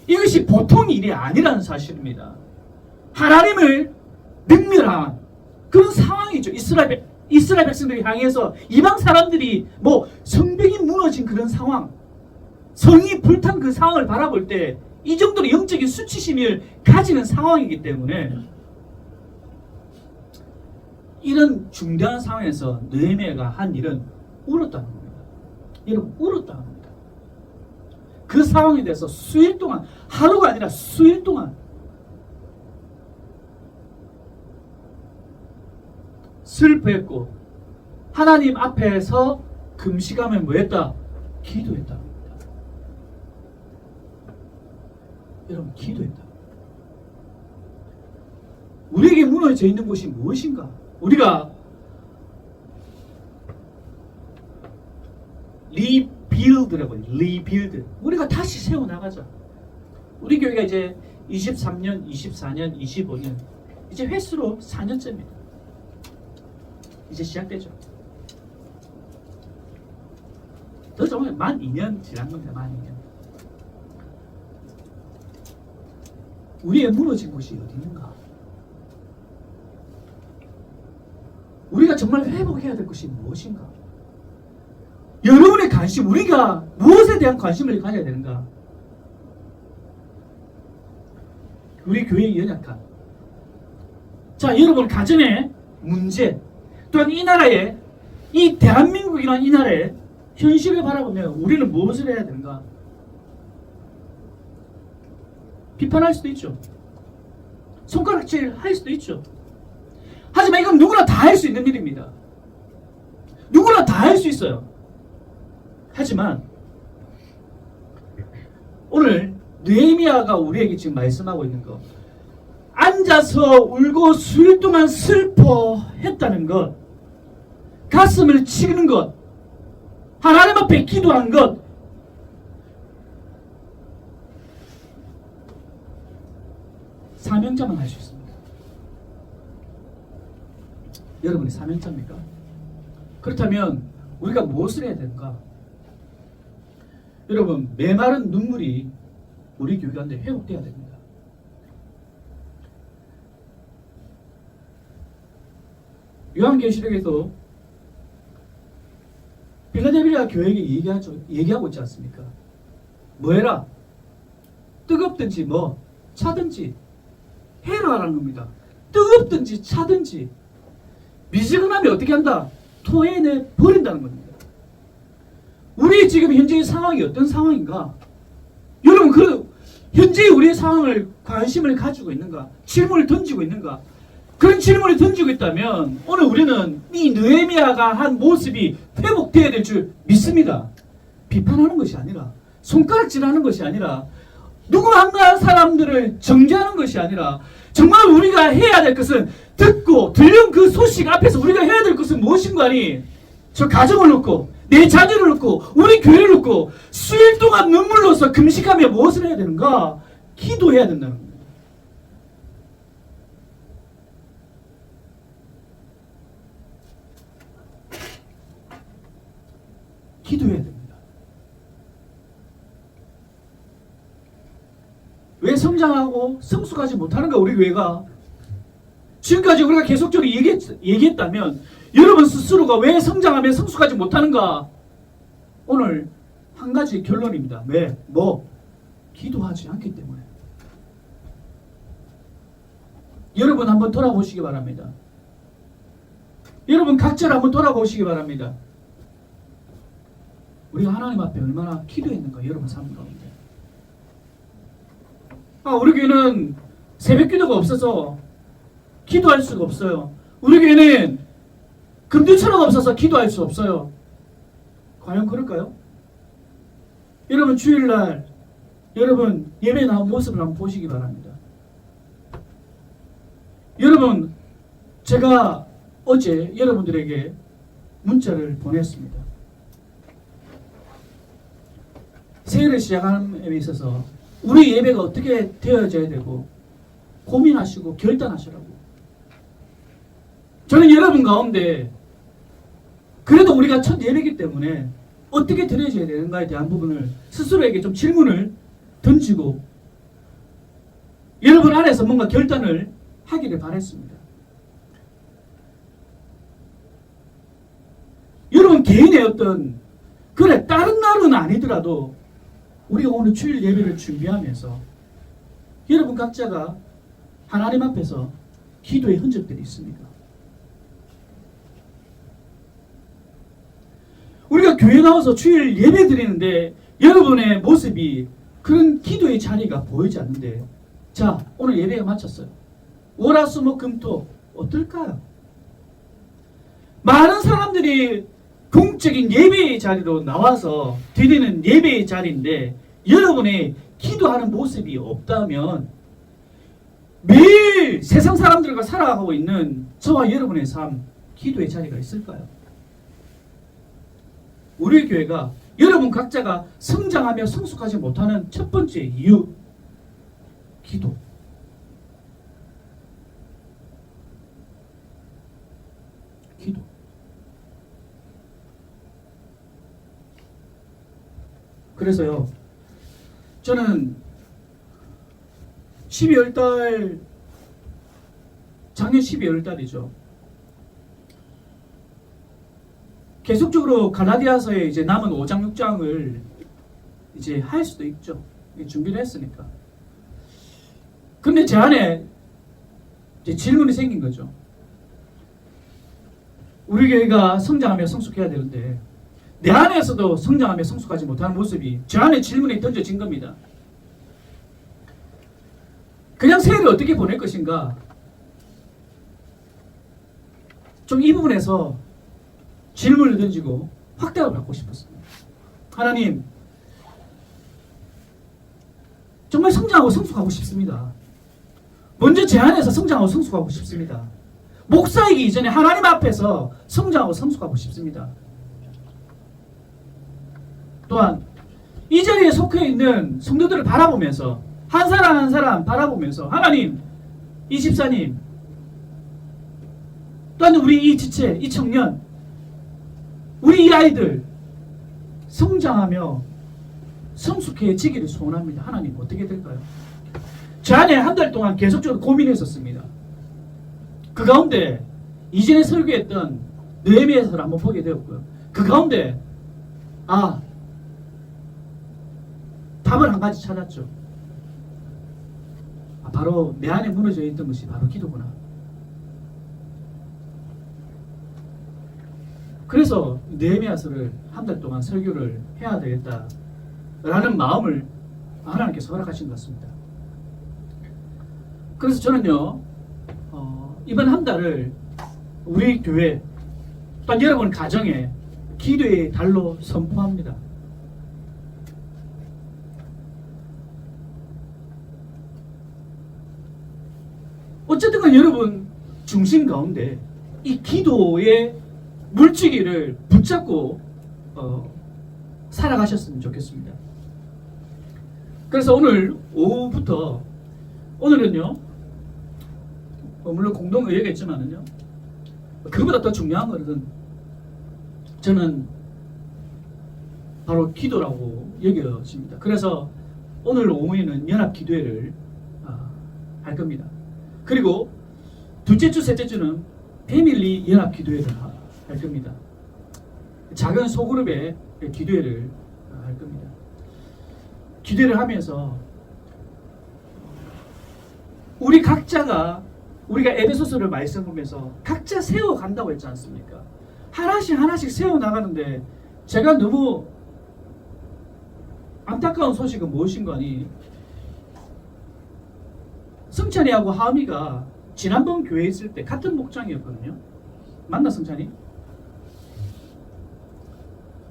이것이 보통 일이 아니라는 사실입니다. 하나님을 능멸한 그런 상황이죠. 이스라엘 백성들을 향해서 이방 사람들이 뭐 성벽이 무너진 그런 상황, 성이 불탄 그 상황을 바라볼 때 이 정도로 영적인 수치심을 가지는 상황이기 때문에 이런 중대한 상황에서 느헤미야가 한 일은 울었다는 겁니다. 여러분 울었다는 겁니다. 그 상황에 대해서 수일 동안, 하루가 아니라 수일 동안 슬퍼했고 하나님 앞에서 금식하며 뭐했다? 기도했다. 여러분 기도했다. 우리에게 무너져 있는 것이 무엇인가? 우리가 리빌드. 우리가 다시 세워나가자. 우리 교회가 이제 23년, 24년, 25년 이제 횟수로 4년째입니다. 이제 시작되죠. 더 정말 만 2년 지난 겁니다. 만 2년. 우리의 무너진 곳이 어디 있는가? 우리가 정말 회복해야 될 것이 무엇인가? 여러분의 관심, 우리가 무엇에 대한 관심을 가져야 되는가? 우리 교회의 연약함. 자, 여러분 가정의 문제, 또한 이 나라의, 이 대한민국이라는 이 나라의 현실을 바라보면 우리는 무엇을 해야 되는가? 비판할 수도 있죠. 손가락질 할 수도 있죠. 하지만 이건 누구나 다 할 수 있는 일입니다. 누구나 다 할 수 있어요. 하지만 오늘 느헤미야가 우리에게 지금 말씀하고 있는 것, 앉아서 울고 수일 동안 슬퍼했다는 것, 가슴을 치는 것, 하나님 앞에 기도한 것, 사명자만 할 수 있습니다. 여러분이 사명자입니까? 그렇다면 우리가 무엇을 해야 되는가? 여러분, 메마른 눈물이 우리 교회 가운데 회복되어야 됩니다. 요한계시록에서 빌라델비아 교회에게 얘기하고 있지 않습니까? 뭐 해라? 뜨겁든지 뭐 차든지 해라라는 겁니다. 뜨겁든지 차든지 미지근하면 어떻게 한다? 토해내 버린다는 겁니다. 우리 지금 현재의 상황이 어떤 상황인가? 여러분 현재 우리의 상황을 관심을 가지고 있는가? 질문을 던지고 있는가? 그런 질문을 던지고 있다면 오늘 우리는 이 느헤미야가 한 모습이 회복되어야 될 줄 믿습니다. 비판하는 것이 아니라 손가락질하는 것이 아니라 누구 한 사람들을 정죄하는 것이 아니라 정말 우리가 해야 될 것은 듣고 들려온 그 소식 앞에서 우리가 해야 될 것은 무엇인가 하니 저 가정을 놓고 내 자녀를 놓고 우리 교회를 놓고 수일 동안 눈물로서 금식하며 무엇을 해야 되는가? 기도해야 된다는 겁니다. 기도해야 됩니다. 왜 성장하고 성숙하지 못하는가 우리 교회가? 지금까지 우리가 계속적으로 얘기했다면 여러분 스스로가 왜 성장하며 성숙하지 못하는가? 오늘 한 가지 결론입니다. 왜? 기도하지 않기 때문에. 여러분 한번 돌아보시기 바랍니다. 여러분 각자를 한번 돌아보시기 바랍니다. 우리가 하나님 앞에 얼마나 기도했는가 여러분 삶 가운데. 우리 교회는 새벽 기도가 없어서 기도할 수가 없어요. 우리 교회는 금주철화가 없어서 기도할 수 없어요. 과연 그럴까요? 여러분 주일날 여러분 예배 나온 모습을 한번 보시기 바랍니다. 여러분 제가 어제 여러분들에게 문자를 보냈습니다. 새해를 시작하는 데 있어서 우리 예배가 어떻게 되어져야 되고 고민하시고 결단하시라고. 저는 여러분 가운데 그래도 우리가 첫 예배이기 때문에 어떻게 드려져야 되는가에 대한 부분을 스스로에게 좀 질문을 던지고 여러분 안에서 뭔가 결단을 하기를 바랬습니다. 여러분 개인의 어떤 다른 날은 아니더라도 우리가 오늘 주일 예배를 준비하면서 여러분 각자가 하나님 앞에서 기도의 흔적들이 있습니까? 우리가 교회 나와서 주일 예배 드리는데 여러분의 모습이 그런 기도의 자리가 보이지 않는데 자 오늘 예배가 마쳤어요. 월화수목금토 어떨까요? 많은 사람들이 공적인 예배의 자리로 나와서 드리는 예배의 자리인데 여러분의 기도하는 모습이 없다면 매일 세상 사람들과 살아가고 있는 저와 여러분의 삶 기도의 자리가 있을까요? 우리 교회가 여러분 각자가 성장하며 성숙하지 못하는 첫 번째 이유 기도. 기도. 그래서요 저는 12월달 작년 12월달이죠. 계속적으로 갈라디아서에 이제 남은 5장 6장을 이제 할 수도 있죠. 준비를 했으니까. 근데 제 안에 이제 질문이 생긴 거죠. 우리 교회가 성장하며 성숙해야 되는데 내 안에서도 성장하며 성숙하지 못하는 모습이 제 안에 질문이 던져진 겁니다. 그냥 새해를 어떻게 보낼 것인가? 좀 이 부분에서 질문을 던지고 확답을 받고 싶었습니다. 하나님, 정말 성장하고 성숙하고 싶습니다. 먼저 제 안에서 성장하고 성숙하고 싶습니다. 목사이기 이전에 하나님 앞에서 성장하고 성숙하고 싶습니다. 또한 이 자리에 속해 있는 성도들을 바라보면서 한 사람 한 사람 바라보면서 하나님, 이 집사님, 또한 우리 이 지체, 이 청년, 우리 이 아이들 성장하며 성숙해지기를 소원합니다. 하나님 어떻게 될까요? 제 안에 한 달 동안 계속적으로 고민했었습니다. 그 가운데 이전에 설교했던 느헤미야서를 한번 보게 되었고요. 그 가운데 답을 한 가지 찾았죠. 바로 내 안에 무너져 있던 것이 바로 기도구나. 그래서 느헤미야서를 한 달 동안 설교를 해야 되겠다라는 마음을 하나님께서 허락하신 것 같습니다. 그래서 저는요, 이번 한 달을 우리 교회 또한 여러분 가정에 기도의 달로 선포합니다. 어쨌든 간 여러분 중심 가운데 이 기도의 물지기를 붙잡고 살아가셨으면 좋겠습니다. 그래서 오늘 오후부터 오늘은요, 물론 공동의회겠지만은요, 그보다 더 중요한 것은 저는 바로 기도라고 여겨집니다. 그래서 오늘 오후에는 연합 기도회를 할 겁니다. 그리고 둘째 주, 셋째 주는 패밀리 연합 기도회를 할 겁니다. 작은 소그룹의 기도회를 할 겁니다. 기도회를 하면서 우리 각자가 우리가 에베소서를 말씀 보면서 각자 세워간다고 했지 않습니까? 하나씩 하나씩 세워나가는데 제가 너무 안타까운 소식은 무엇인가 하니 성찬이하고 하음이가 지난번 교회에 있을 때 같은 목장이었거든요. 맞나 성찬이?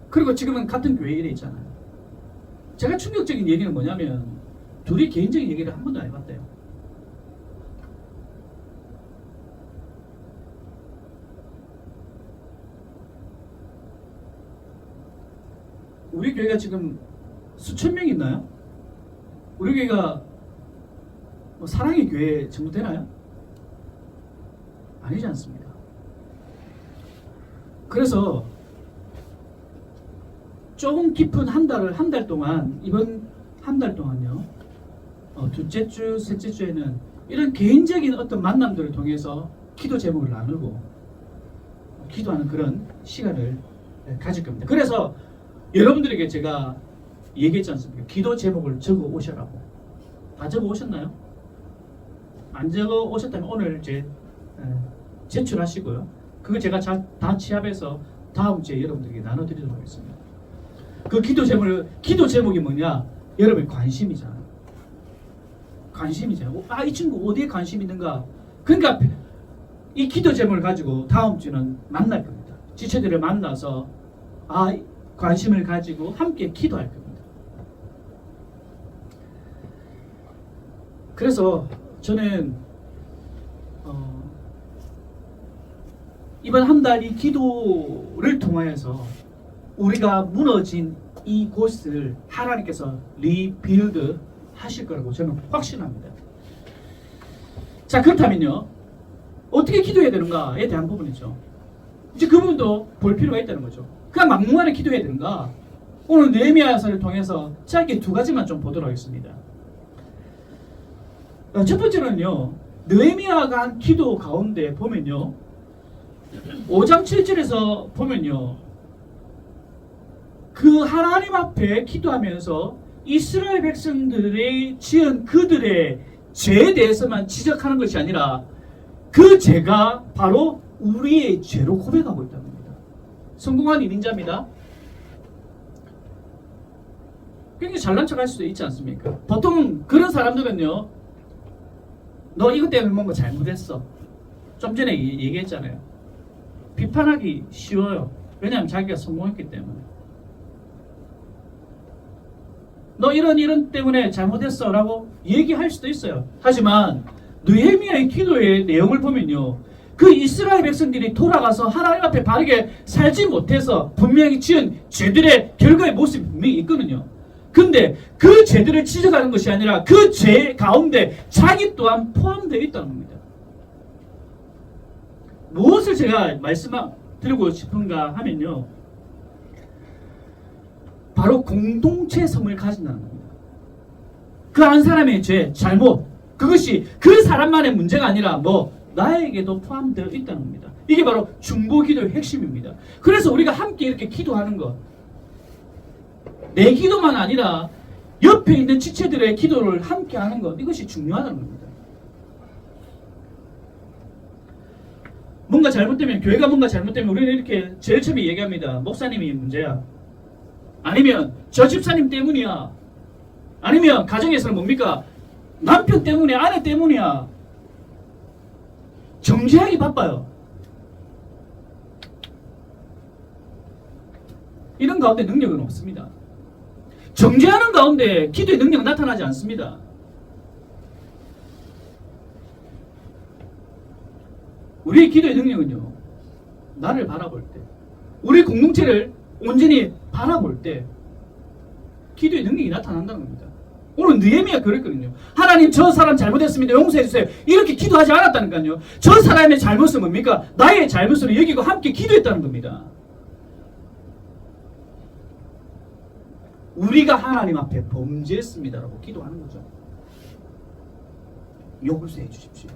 그리고 지금은 같은 교회에 있잖아요. 제가 충격적인 얘기는 뭐냐면 둘이 개인적인 얘기를 한 번도 안 해봤대요. 우리 교회가 지금 수천 명 있나요? 우리 교회가 뭐 사랑의 교회 정도 되나요? 아니지 않습니까? 그래서 조금 깊은 한 달 동안, 이번 한 달 동안요, 둘째 주, 셋째 주에는 이런 개인적인 어떤 만남들을 통해서 기도 제목을 나누고 기도하는 그런 시간을 가질 겁니다. 그래서 여러분들에게 제가 얘기했지 않습니까? 기도 제목을 적어 오셔라고. 다 적어 오셨나요? 안 적어 오셨다면 오늘 제출하시고요. 그거 제가 다 취합해서 다음 주에 여러분들에게 나눠드리도록 하겠습니다. 그 기도 제목이 뭐냐? 여러분의 관심이잖아요. 관심이잖아요. 이 친구 어디에 관심 있는가? 그러니까 이 기도 제목을 가지고 다음 주는 만날 겁니다. 지체들을 만나서 관심을 가지고 함께 기도할 겁니다. 그래서 저는 이번 한 달 이 기도를 통하여서 우리가 무너진 이 곳을 하나님께서 리빌드 하실 거라고 저는 확신합니다. 자, 그렇다면요, 어떻게 기도해야 되는가에 대한 부분이죠. 이제 그 부분도 볼 필요가 있다는 거죠. 그냥 막무가내 기도해야 되는가? 오늘 느헤미야서를 통해서 짧게 두 가지만 좀 보도록 하겠습니다. 첫 번째는요, 느헤미야가 한 기도 가운데 보면요, 5장 7절에서 보면요, 그 하나님 앞에 기도하면서 이스라엘 백성들이 지은 그들의 죄에 대해서만 지적하는 것이 아니라 그 죄가 바로 우리의 죄로 고백하고 있다는 겁니다. 성공한 일인자입니다. 굉장히 잘난 척할 수도 있지 않습니까? 보통 그런 사람들은요, 너 이것 때문에 뭔가 잘못했어. 좀 전에 얘기했잖아요. 비판하기 쉬워요. 왜냐하면 자기가 성공했기 때문에. 너 이런 때문에 잘못했어 라고 얘기할 수도 있어요. 하지만 느헤미야의 기도의 내용을 보면요, 그 이스라엘 백성들이 돌아가서 하나님 앞에 바르게 살지 못해서 분명히 지은 죄들의 결과의 모습이 분명히 있거든요. 근데 그 죄들을 지적하는 것이 아니라 그 죄 가운데 자기 또한 포함되어 있다는 겁니다. 무엇을 제가 말씀드리고 싶은가 하면요, 바로 공동체성을 가진다는 겁니다. 그 한 사람의 죄, 잘못, 그것이 그 사람만의 문제가 아니라 나에게도 포함되어 있다는 겁니다. 이게 바로 중보기도의 핵심입니다. 그래서 우리가 함께 이렇게 기도하는 것, 내 기도만 아니라 옆에 있는 지체들의 기도를 함께 하는 것, 이것이 중요하다는 겁니다. 뭔가 잘못되면, 교회가 뭔가 잘못되면 우리는 이렇게 제일 처음에 얘기합니다. 목사님이 문제야. 아니면 저 집사님 때문이야. 아니면 가정에서는 뭡니까? 남편 때문에, 아내 때문이야. 정죄하기 바빠요. 이런 가운데 능력은 없습니다. 정죄하는 가운데 기도의 능력은 나타나지 않습니다. 우리의 기도의 능력은요, 나를 바라볼 때, 우리 공동체를 온전히 바라볼 때 기도의 능력이 나타난다는 겁니다. 오늘 느헤미야 그랬거든요. 하나님, 저 사람 잘못했습니다. 용서해 주세요. 이렇게 기도하지 않았다니까요. 저 사람의 잘못은 뭡니까? 나의 잘못으로 여기고 함께 기도했다는 겁니다. 우리가 하나님 앞에 범죄했습니다라고 기도하는 거죠. 용서해 주십시오.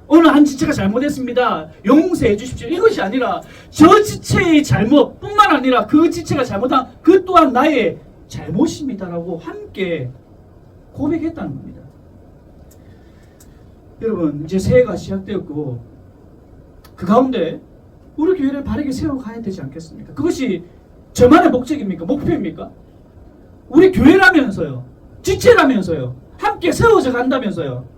어느 한 지체가 잘못했습니다. 용서해 주십시오. 이것이 아니라 저 지체의 잘못뿐만 아니라 그 지체가 잘못한 그 또한 나의 잘못입니다라고 함께 고백했다는 겁니다. 여러분, 이제 새해가 시작되었고 그 가운데 우리 교회를 바르게 세워가야 되지 않겠습니까? 그것이 저만의 목적입니까? 목표입니까? 우리 교회라면서요, 지체라면서요, 함께 세워져 간다면서요.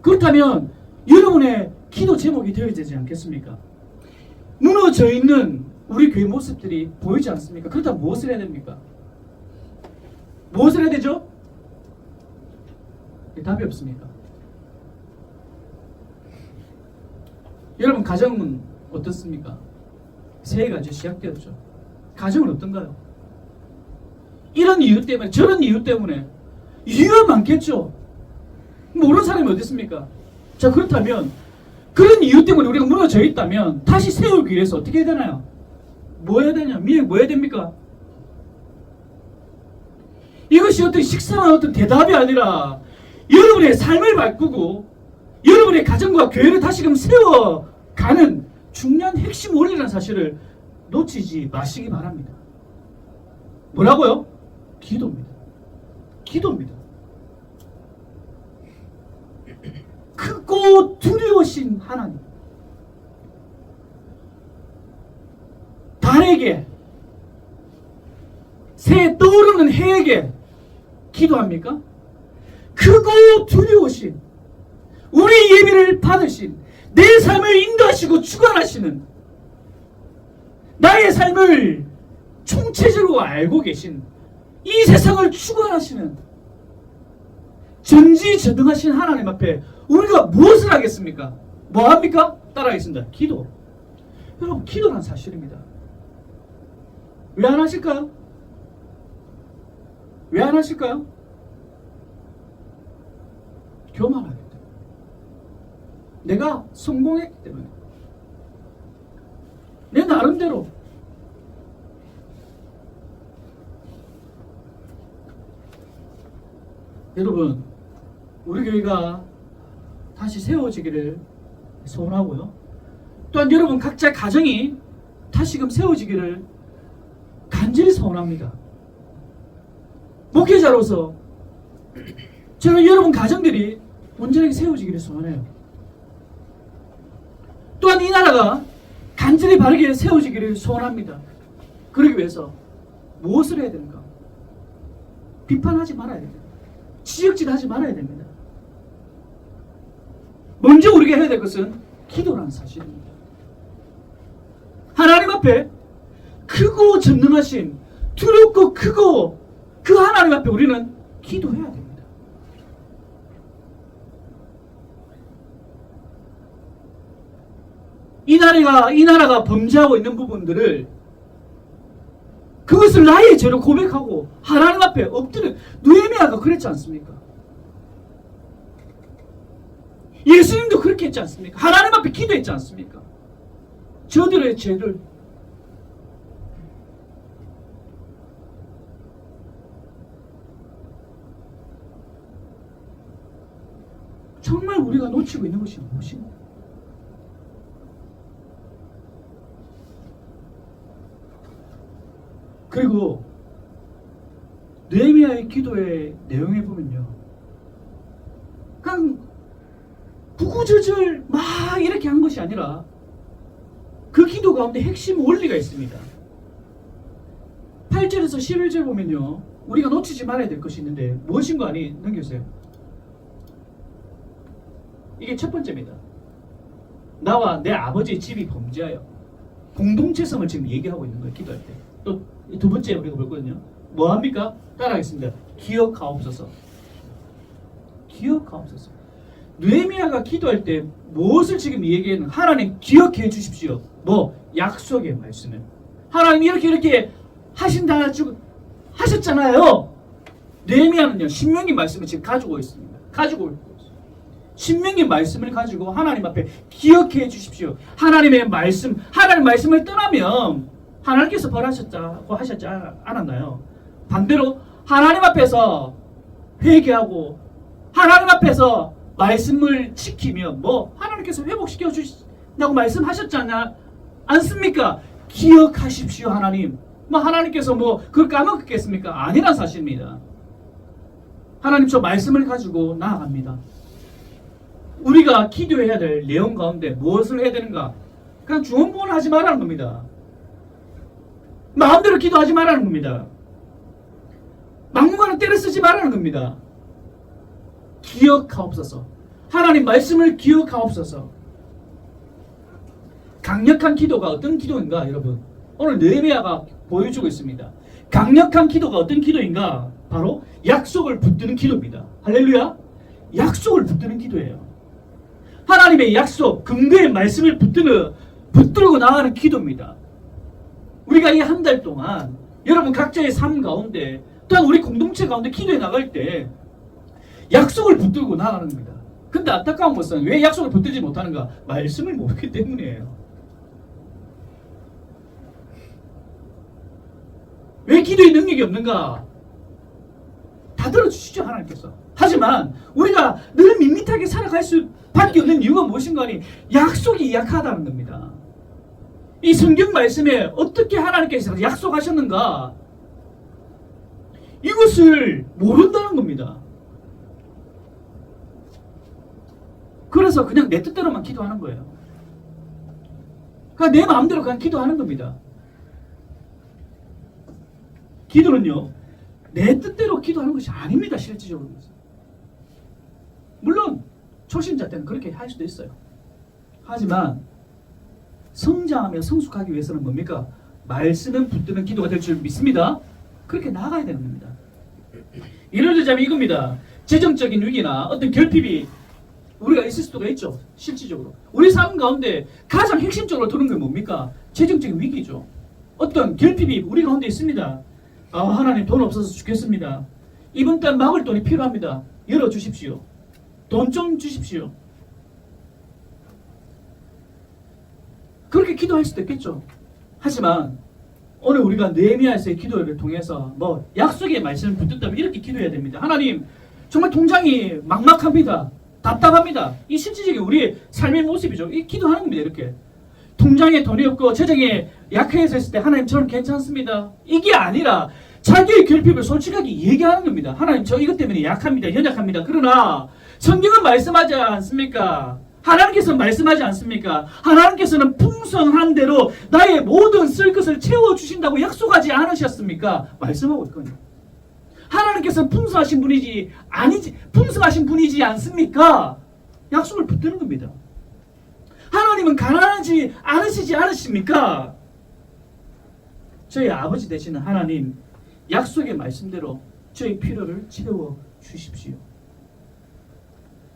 그렇다면 여러분의 기도 제목이 되어야 되지 않겠습니까? 무너져 있는 우리 교회 모습들이 보이지 않습니까? 그렇다면 무엇을 해야 됩니까? 무엇을 해야 되죠? 답이 없습니까? 여러분, 가정은 어떻습니까? 새해가 이제 시작되었죠. 가정은 어떤가요? 이런 이유 때문에, 저런 이유 때문에 이유가 많겠죠. 모르는 사람이 어디 있습니까? 자, 그렇다면 그런 이유 때문에 우리가 무너져 있다면 다시 세우기 위해서 어떻게 해야 되나요? 뭐 해야 되냐? 뭐 해야 됩니까? 이것이 어떤 식상한 어떤 대답이 아니라 여러분의 삶을 바꾸고 여러분의 가정과 교회를 다시금 세워가는 중요한 핵심 원리라는 사실을 놓치지 마시기 바랍니다. 뭐라고요? 기도입니다. 기도입니다. 크고 두려우신 하나님, 달에게, 새에 떠오르는 해에게 기도합니까? 크고 두려우신, 우리 예배를 받으신, 내 삶을 인도하시고 주관하시는, 나의 삶을 총체적으로 알고 계신, 이 세상을 주관하시는 전지전능하신 하나님 앞에 우리가 무엇을 하겠습니까? 뭐 합니까? 따라하겠습니다. 기도. 여러분, 기도란 사실입니다. 왜 안 하실까요? 왜 안 하실까요? 교만하기 때문에. 내가 성공했기 때문에. 내 나름대로. 여러분, 우리 교회가 다시 세워지기를 소원하고요. 또한 여러분 각자 가정이 다시금 세워지기를 간절히 소원합니다. 목회자로서 저는 여러분 가정들이 온전하게 세워지기를 소원해요. 또한 이 나라가 간절히 바르게 세워지기를 소원합니다. 그러기 위해서 무엇을 해야 되는가? 비판하지 말아야 됩니다. 지적질하지 말아야 됩니다. 먼저 우리가 해야 될 것은 기도라는 사실입니다. 하나님 앞에 크고 전능하신, 두렵고 크고 그 하나님 앞에 우리는 기도해야 됩니다. 이 나라가 범죄하고 있는 부분들을, 그것을 나의 죄로 고백하고 하나님 앞에 엎드려, 느헤미야가 그랬지 않습니까? 예수님도 그렇게 했지 않습니까? 하나님 앞에 기도했지 않습니까? 저들의 죄를, 정말 우리가 놓치고 있는 것이 무엇입니까? 그리고 느헤미야의 기도의 내용에 보면요, 그냥 구구절절 막 이렇게 한 것이 아니라 그 기도 가운데 핵심 원리가 있습니다. 8절에서 11절 보면요, 우리가 놓치지 말아야 될 것이 있는데 무엇인 거 아니? 넘겨주세요. 이게 첫 번째입니다. 나와 내 아버지의 집이 범죄하여, 공동체성을 지금 얘기하고 있는 거예요. 기도할 때. 또 두 번째 우리가 볼 거거든요. 뭐합니까? 따라하겠습니다. 기억하옵소서. 기억하옵소서. 느헤미야가 기도할 때 무엇을 지금 얘기하는? 하나님 기억해 주십시오. 뭐? 약속의 말씀을. 하나님 이렇게 하신다 하셨잖아요. 느헤미야는요, 신명기 말씀을 지금 가지고 있습니다. 가지고 있고 신명기 말씀을 가지고 하나님 앞에 기억해 주십시오. 하나님의 말씀, 하나님 말씀을 떠나면 하나님께서 벌하셨다고 하셨지 않았나요? 반대로 하나님 앞에서 회개하고 하나님 앞에서 말씀을 지키면 뭐 하나님께서 회복시켜 주신다고 말씀하셨지 않습니까? 기억하십시오. 하나님. 뭐 하나님께서 뭐 그걸 까먹겠습니까? 아니란 사실입니다. 하나님, 저 말씀을 가지고 나아갑니다. 우리가 기도해야 될 내용 가운데 무엇을 해야 되는가? 그냥 주원부원 하지 말라는 겁니다. 마음대로 기도하지 말라는 겁니다. 막무가내 때를 쓰지 말라는 겁니다. 기억하옵소서. 하나님 말씀을 기억하옵소서. 강력한 기도가 어떤 기도인가, 여러분? 오늘 느헤미야가 보여주고 있습니다. 강력한 기도가 어떤 기도인가? 바로 약속을 붙드는 기도입니다. 할렐루야! 약속을 붙드는 기도예요. 하나님의 약속, 근거의 말씀을 붙들고 나가는 기도입니다. 우리가 이 한 달 동안 여러분 각자의 삶 가운데, 또한 우리 공동체 가운데 기도해 나갈 때 약속을 붙들고 나가는 겁니다. 근데 안타까운 것은 왜 약속을 붙들지 못하는가? 말씀을 모르기 때문이에요. 왜 기도의 능력이 없는가? 다 들어주시죠, 하나님께서. 하지만 우리가 늘 밋밋하게 살아갈 수밖에 없는 이유가 무엇인가 하니 약속이 약하다는 겁니다. 이 성경 말씀에 어떻게 하나님께서 약속하셨는가? 이것을 모른다는 겁니다. 그래서 그냥 내 뜻대로만 기도하는 거예요. 그러니까 내 마음대로 그냥 기도하는 겁니다. 기도는요, 내 뜻대로 기도하는 것이 아닙니다. 실질적으로. 물론 초신자 때는 그렇게 할 수도 있어요. 하지만 성장하며 성숙하기 위해서는 뭡니까? 말씀은 붙드는 기도가 될 줄 믿습니다. 그렇게 나아가야 되는 겁니다. 예를 들자면 이겁니다. 재정적인 위기나 어떤 결핍이 우리가 있을 수가 있죠. 실질적으로. 우리 삶 가운데 가장 핵심적으로 드는 게 뭡니까? 재정적인 위기죠. 어떤 결핍이 우리 가운데 있습니다. 하나님 돈 없어서 죽겠습니다. 이번 달 막을 돈이 필요합니다. 열어주십시오. 돈 좀 주십시오. 그렇게 기도할 수도 있겠죠. 하지만 오늘 우리가 느헤미야에서의 기도를 통해서 뭐 약속의 말씀을 붙든다면 이렇게 기도해야 됩니다. 하나님, 정말 통장이 막막합니다. 답답합니다. 이 실질적인 우리의 삶의 모습이죠. 이 기도하는 겁니다. 이렇게 통장에 돈이 없고 재정에 약해서 있을 때 하나님 저는 괜찮습니다. 이게 아니라 자기의 결핍을 솔직하게 얘기하는 겁니다. 하나님 저 이것 때문에 약합니다. 연약합니다. 그러나 성경은 말씀하지 않습니까? 하나님께서는 말씀하지 않습니까? 하나님께서는 풍성한 대로 나의 모든 쓸 것을 채워주신다고 약속하지 않으셨습니까? 말씀하고 있거든요. 하나님께서는 풍성하신 분이지 않습니까? 약속을 붙드는 겁니다. 하나님은 가난하지 않으시지 않으십니까? 저희 아버지 되시는 하나님, 약속의 말씀대로 저희 필요를 채워주십시오.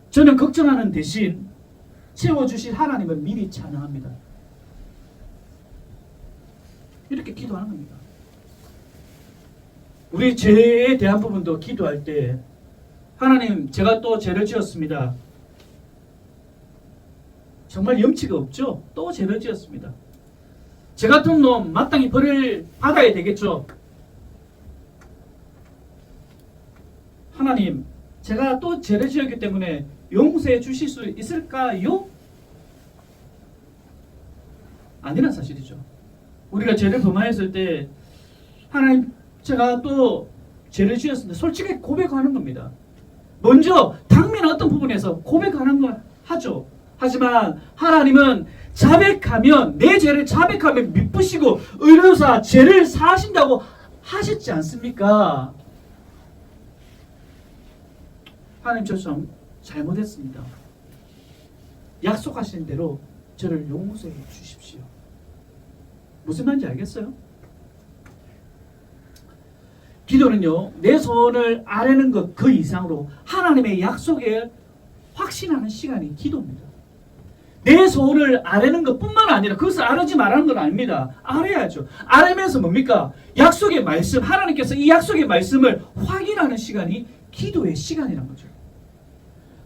저는 걱정하는 대신 채워주실 하나님을 미리 찬양합니다. 이렇게 기도하는 겁니다. 우리 죄에 대한 부분도 기도할 때 하나님, 제가 또 죄를 지었습니다. 정말 염치가 없죠? 또 죄를 지었습니다. 제 같은 놈 마땅히 벌을 받아야 되겠죠? 하나님, 제가 또 죄를 지었기 때문에 용서해 주실 수 있을까요? 아니란 사실이죠. 우리가 죄를 범하였을 때 하나님 제가 또 죄를 지었습니다. 솔직히 고백하는 겁니다. 먼저 당면 어떤 부분에서 고백하는 걸 하죠. 하지만 하나님은 자백하면 내 죄를 자백하면 미쁘시고 의로사 죄를 사하신다고 하셨지 않습니까? 하나님 저 좀 잘못했습니다. 약속하신 대로 저를 용서해 주십시오. 무슨 말인지 알겠어요? 기도는요, 내 소원을 아뢰는 것 그 이상으로 하나님의 약속에 확신하는 시간이 기도입니다. 내 소원을 아뢰는 것뿐만 아니라 그것을 아뢰지 말라는 건 아닙니다. 아뢰야죠. 아뢰면서 뭡니까? 약속의 말씀, 하나님께서 이 약속의 말씀을 확인하는 시간이 기도의 시간이란 거죠.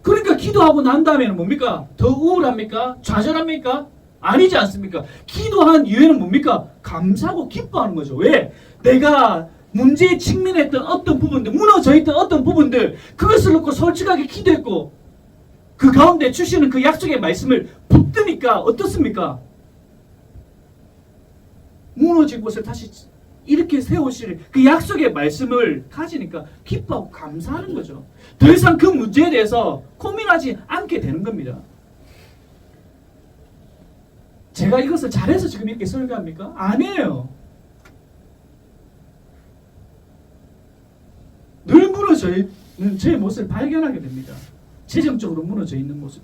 그러니까 기도하고 난 다음에는 뭡니까? 더 우울합니까? 좌절합니까? 아니지 않습니까? 기도한 이유에는 뭡니까? 감사하고 기뻐하는 거죠. 왜? 내가 문제에 직면했던 어떤 부분들, 무너져 있던 어떤 부분들, 그것을 놓고 솔직하게 기도했고 그 가운데 주시는 그 약속의 말씀을 붙드니까 어떻습니까? 무너진 곳을 다시 이렇게 세우실 그 약속의 말씀을 가지니까 기뻐하고 감사하는 거죠. 더 이상 그 문제에 대해서 고민하지 않게 되는 겁니다. 제가 이것을 잘해서 지금 이렇게 설교합니까? 아니에요. 늘 무너져 있는 제 모습을 발견하게 됩니다. 재정적으로 무너져 있는 모습.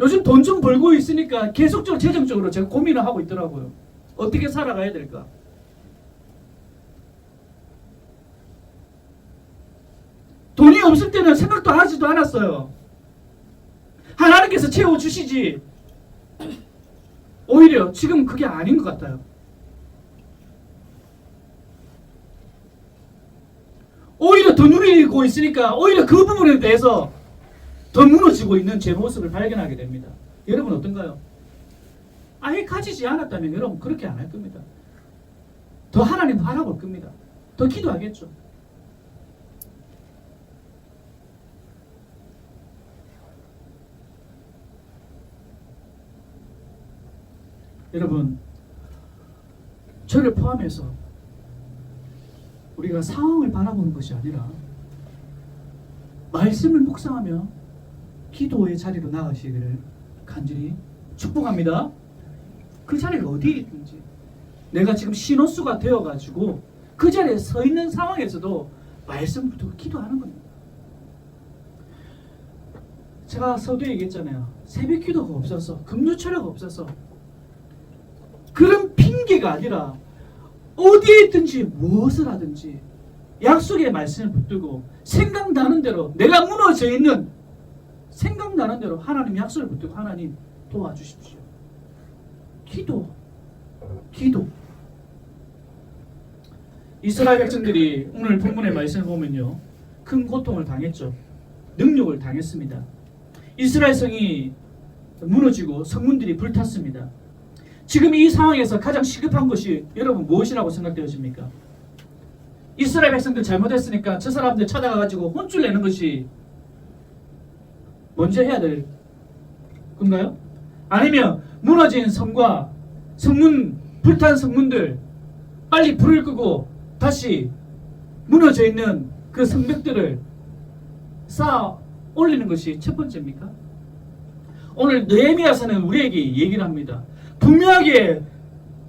요즘 돈 좀 벌고 있으니까 계속적으로 재정적으로 제가 고민을 하고 있더라고요. 어떻게 살아가야 될까? 돈이 없을 때는 생각도 하지도 않았어요. 하나님께서 채워주시지. 오히려 지금 그게 아닌 것 같아요. 오히려 더 누리고 있으니까 오히려 그 부분에 대해서 더 무너지고 있는 제 모습을 발견하게 됩니다. 여러분 어떤가요? 아예 가지지 않았다면 여러분 그렇게 안 할 겁니다. 더 하나님 바라볼 겁니다. 더 기도하겠죠. 여러분, 저를 포함해서 우리가 상황을 바라보는 것이 아니라 말씀을 묵상하며 기도의 자리로 나가시기를 간절히 축복합니다. 그 자리가 어디에 있든지 내가 지금 신호수가 되어가지고 그 자리에 서 있는 상황에서도 말씀을 붙들고 기도하는 겁니다. 제가 서두에 얘기했잖아요. 새벽 기도가 없어서, 금요철야가 없어서, 그런 핑계가 아니라 어디에 있든지 무엇을 하든지 약속의 말씀을 붙들고 생각나는 대로, 내가 무너져 있는 생각나는 대로 하나님 약속을 붙들고 하나님 도와주십시오. 기도. 이스라엘 백성들이 오늘 본문의 말씀을 보면요, 큰 고통을 당했죠. 능력을 당했습니다. 이스라엘 성이 무너지고 성문들이 불탔습니다. 지금 이 상황에서 가장 시급한 것이 여러분 무엇이라고 생각되어집니까? 이스라엘 백성들 잘못했으니까 저 사람들 찾아가가지고 혼쭐 내는 것이 먼저 해야 될 건가요? 아니면 무너진 성과 성문, 불탄 성문들 빨리 불을 끄고 다시 무너져 있는 그 성벽들을 쌓아 올리는 것이 첫 번째입니까? 오늘 느헤미야서는 우리에게 얘기를 합니다. 분명하게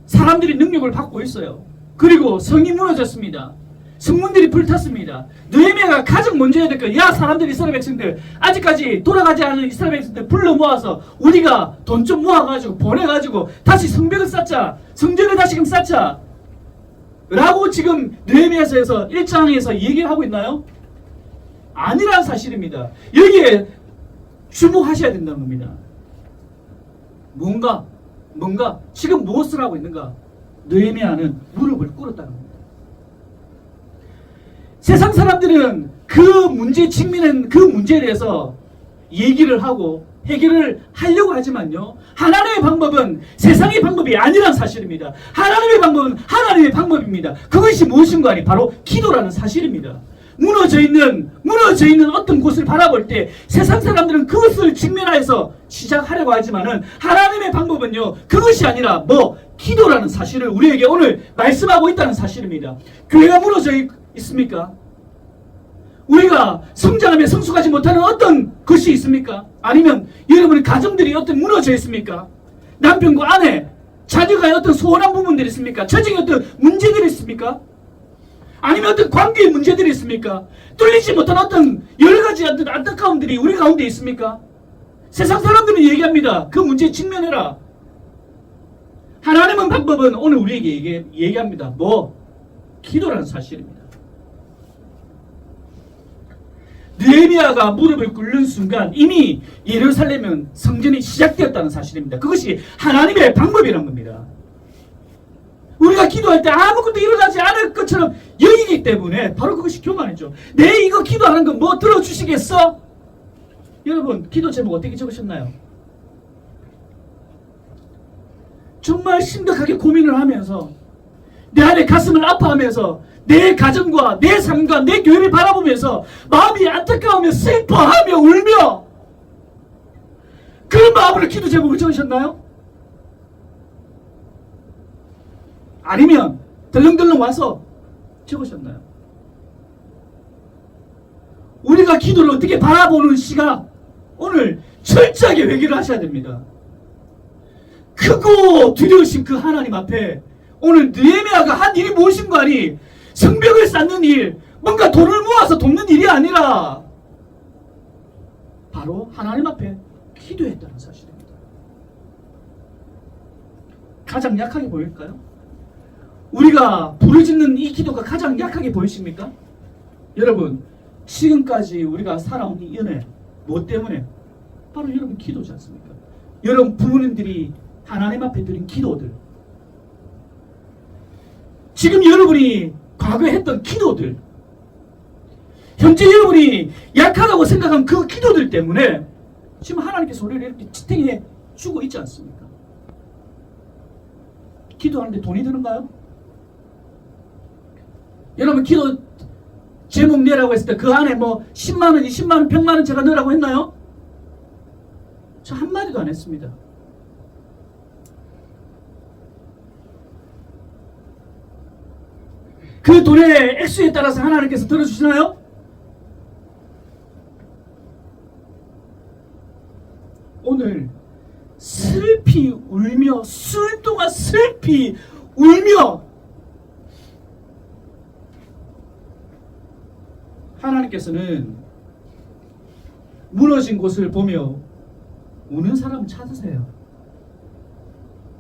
사람들이 능력을 받고 있어요. 그리고 성이 무너졌습니다. 성문들이 불탔습니다. 느헤미야가 가장 먼저 해야 될 거, 야 사람들, 이스라엘 백성들, 아직까지 돌아가지 않은 이스라엘 백성들 불러 모아서 우리가 돈 좀 모아가지고 보내가지고 다시 성벽을 쌓자, 성전을 다시금 쌓자 라고 지금 느헤미야서에서 1장에서 얘기를 하고 있나요? 아니란 사실입니다. 여기에 주목하셔야 된다는 겁니다. 뭔가 지금 무엇을 하고 있는가? 느헤미야는 무릎을 꿇었다는 겁니다. 세상 사람들은 그 문제에 직면한 그 문제에 대해서 얘기를 하고 해결을 하려고 하지만요, 하나님의 방법은 세상의 방법이 아니란 사실입니다. 하나님의 방법은 하나님의 방법입니다. 그것이 무엇인가 하니 바로 기도라는 사실입니다. 무너져 있는 어떤 곳을 바라볼 때 세상 사람들은 그것을 직면하여서 시작하려고 하지만은 하나님의 방법은요, 그것이 아니라 기도라는 사실을 우리에게 오늘 말씀하고 있다는 사실입니다. 교회가 무너져 있습니까? 우리가 성장하며 성숙하지 못하는 어떤 것이 있습니까? 아니면 여러분의 가정들이 어떤 무너져 있습니까? 남편과 아내, 자녀가 어떤 소원한 부분들이 있습니까? 처정에 어떤 문제들이 있습니까? 아니면 어떤 관계의 문제들이 있습니까? 뚫리지 못한 어떤 여러 가지 어떤 안타까움들이 우리 가운데 있습니까? 세상 사람들은 얘기합니다. 그 문제에 직면해라. 하나님은 방법은 오늘 우리에게 얘기합니다. 기도라는 사실입니다. 느헤미야가 무릎을 꿇는 순간 이미 예루살렘은 성전이 시작되었다는 사실입니다. 그것이 하나님의 방법이란 겁니다. 우리가 기도할 때 아무것도 일어나지 않을 것처럼 여기기 때문에 바로 그것이 교만이죠. 내 이거 기도하는 거 들어주시겠어? 여러분, 기도 제목 어떻게 적으셨나요? 정말 심각하게 고민을 하면서 내 안에 가슴을 아파하면서 내 가정과 내 삶과 내 교회를 바라보면서 마음이 안타까우며 슬퍼하며 울며 그런 마음으로 기도 제목을 적으셨나요? 아니면 덜렁덜렁 와서 적으셨나요? 우리가 기도를 어떻게 바라보는 시가 오늘 철저하게 회개를 하셔야 됩니다. 크고 두려우신 그 하나님 앞에 오늘 느헤미야가 한 일이 무엇인가 하니 성벽을 쌓는 일, 뭔가 돈을 모아서 돕는 일이 아니라 바로 하나님 앞에 기도했다는 사실입니다. 가장 약하게 보일까요? 우리가 부르짖는 이 기도가 가장 약하게 보이십니까? 여러분, 지금까지 우리가 살아온 이 은혜, 무엇 때문에? 바로 여러분 기도지 않습니까? 여러분 부모님들이 하나님 앞에 드린 기도들, 지금 여러분이 과거에 했던 기도들, 현재 여러분이 약하다고 생각한 그 기도들 때문에 지금 하나님께서 우리를 이렇게 지탱해 주고 있지 않습니까? 기도하는데 돈이 드는가요? 여러분 기도 제목 내라고 했을 때 그 안에 10만원, 20만원, 100만원 제가 넣으라고 했나요? 저 한마디도 안 했습니다. 그 돈의 액수에 따라서 하나님께서 들어주시나요? 오늘 슬피 울며 술 동안 슬피 울며 하나님께서는 무너진 곳을 보며 우는 사람 찾으세요.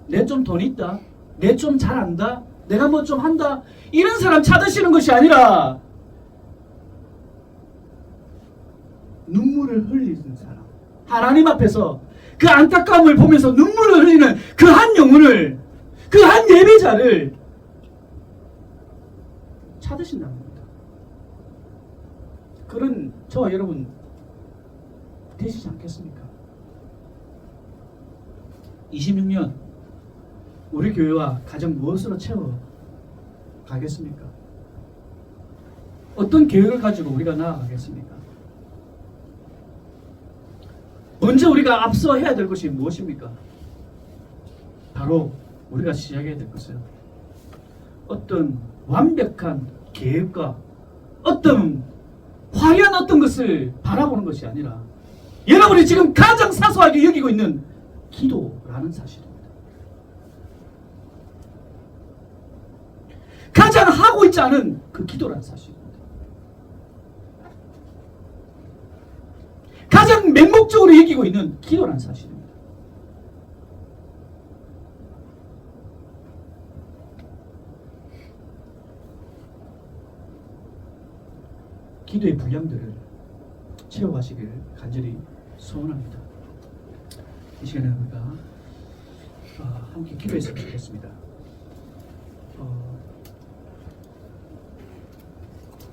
내 좀 돈 있다, 내 좀 잘한다, 내가 좀 한다, 이런 사람 찾으시는 것이 아니라 눈물을 흘리는 사람, 하나님 앞에서 그 안타까움을 보면서 눈물을 흘리는 그 한 영혼을, 그 한 예배자를 찾으신다는 겁니다. 그런 저와 여러분 되시지 않겠습니까? 26년 우리 교회와 가정 무엇으로 채워 가겠습니까? 어떤 계획을 가지고 우리가 나아가겠습니까? 먼저 우리가 앞서 해야 될 것이 무엇입니까? 바로 우리가 시작해야 될 것은 어떤 완벽한 계획과 어떤 화려한 어떤 것을 바라보는 것이 아니라 여러분이 지금 가장 사소하게 여기고 있는 기도라는 사실입니다. 가장 하고 있지 않은 그 기도라는 사실입니다. 가장 맹목적으로 여기고 있는 기도라는 사실입니다. 기도의 분량들을 채워가시길 간절히 소원합니다. 이 시간에 우리가 함께 기도했으면 좋겠습니다.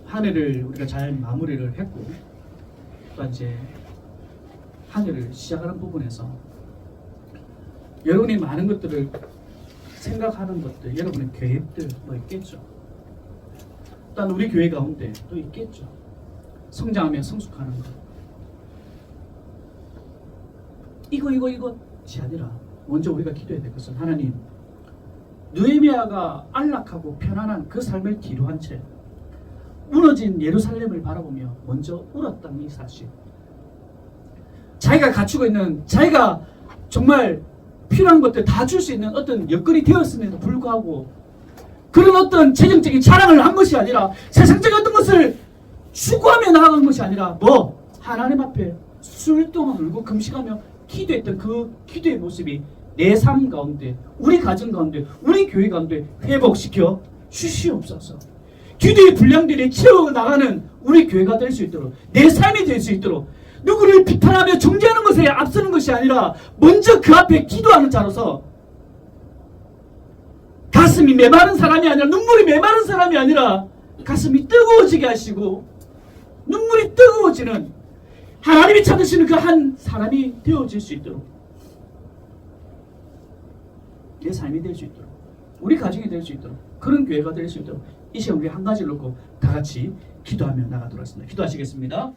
한 해를 우리가 잘 마무리를 했고 또 이제 한 해를 시작하는 부분에서 여러분이 많은 것들을 생각하는 것들, 여러분의 계획들 있겠죠. 일단 우리 교회 가운데 또 있겠죠. 성장하며 성숙하는 것. 이것이 아니라 먼저 우리가 기도해야 될 것은 하나님, 느헤미야가 안락하고 편안한 그 삶을 뒤로한 채 무너진 예루살렘을 바라보며 먼저 울었다는 이 사실. 자기가 갖추고 있는, 자기가 정말 필요한 것들 다 줄 수 있는 어떤 여건이 되었음에도 불구하고 그런 어떤 재정적인 자랑을 한 것이 아니라, 세상적인 어떤 것을 추구하며 나아간 것이 아니라 하나님 앞에 술 동안 울고 금식하며 기도했던 그 기도의 모습이 내 삶 가운데, 우리 가정 가운데, 우리 교회 가운데 회복시켜 주시옵소서. 기도의 분량들이 채워나가는 우리 교회가 될 수 있도록, 내 삶이 될 수 있도록, 누구를 비판하며 정죄하는 것에 앞서는 것이 아니라 먼저 그 앞에 기도하는 자로서, 가슴이 메마른 사람이 아니라, 눈물이 메마른 사람이 아니라 가슴이 뜨거워지게 하시고 눈물이 뜨거워지는 하나님이 찾으시는 그 한 사람이 되어질 수 있도록, 내 삶이 될 수 있도록, 우리 가정이 될 수 있도록, 그런 교회가 될 수 있도록 이 시간 우리 한 가지를 놓고 다 같이 기도하며 나가도록 하겠습니다. 기도하시겠습니다.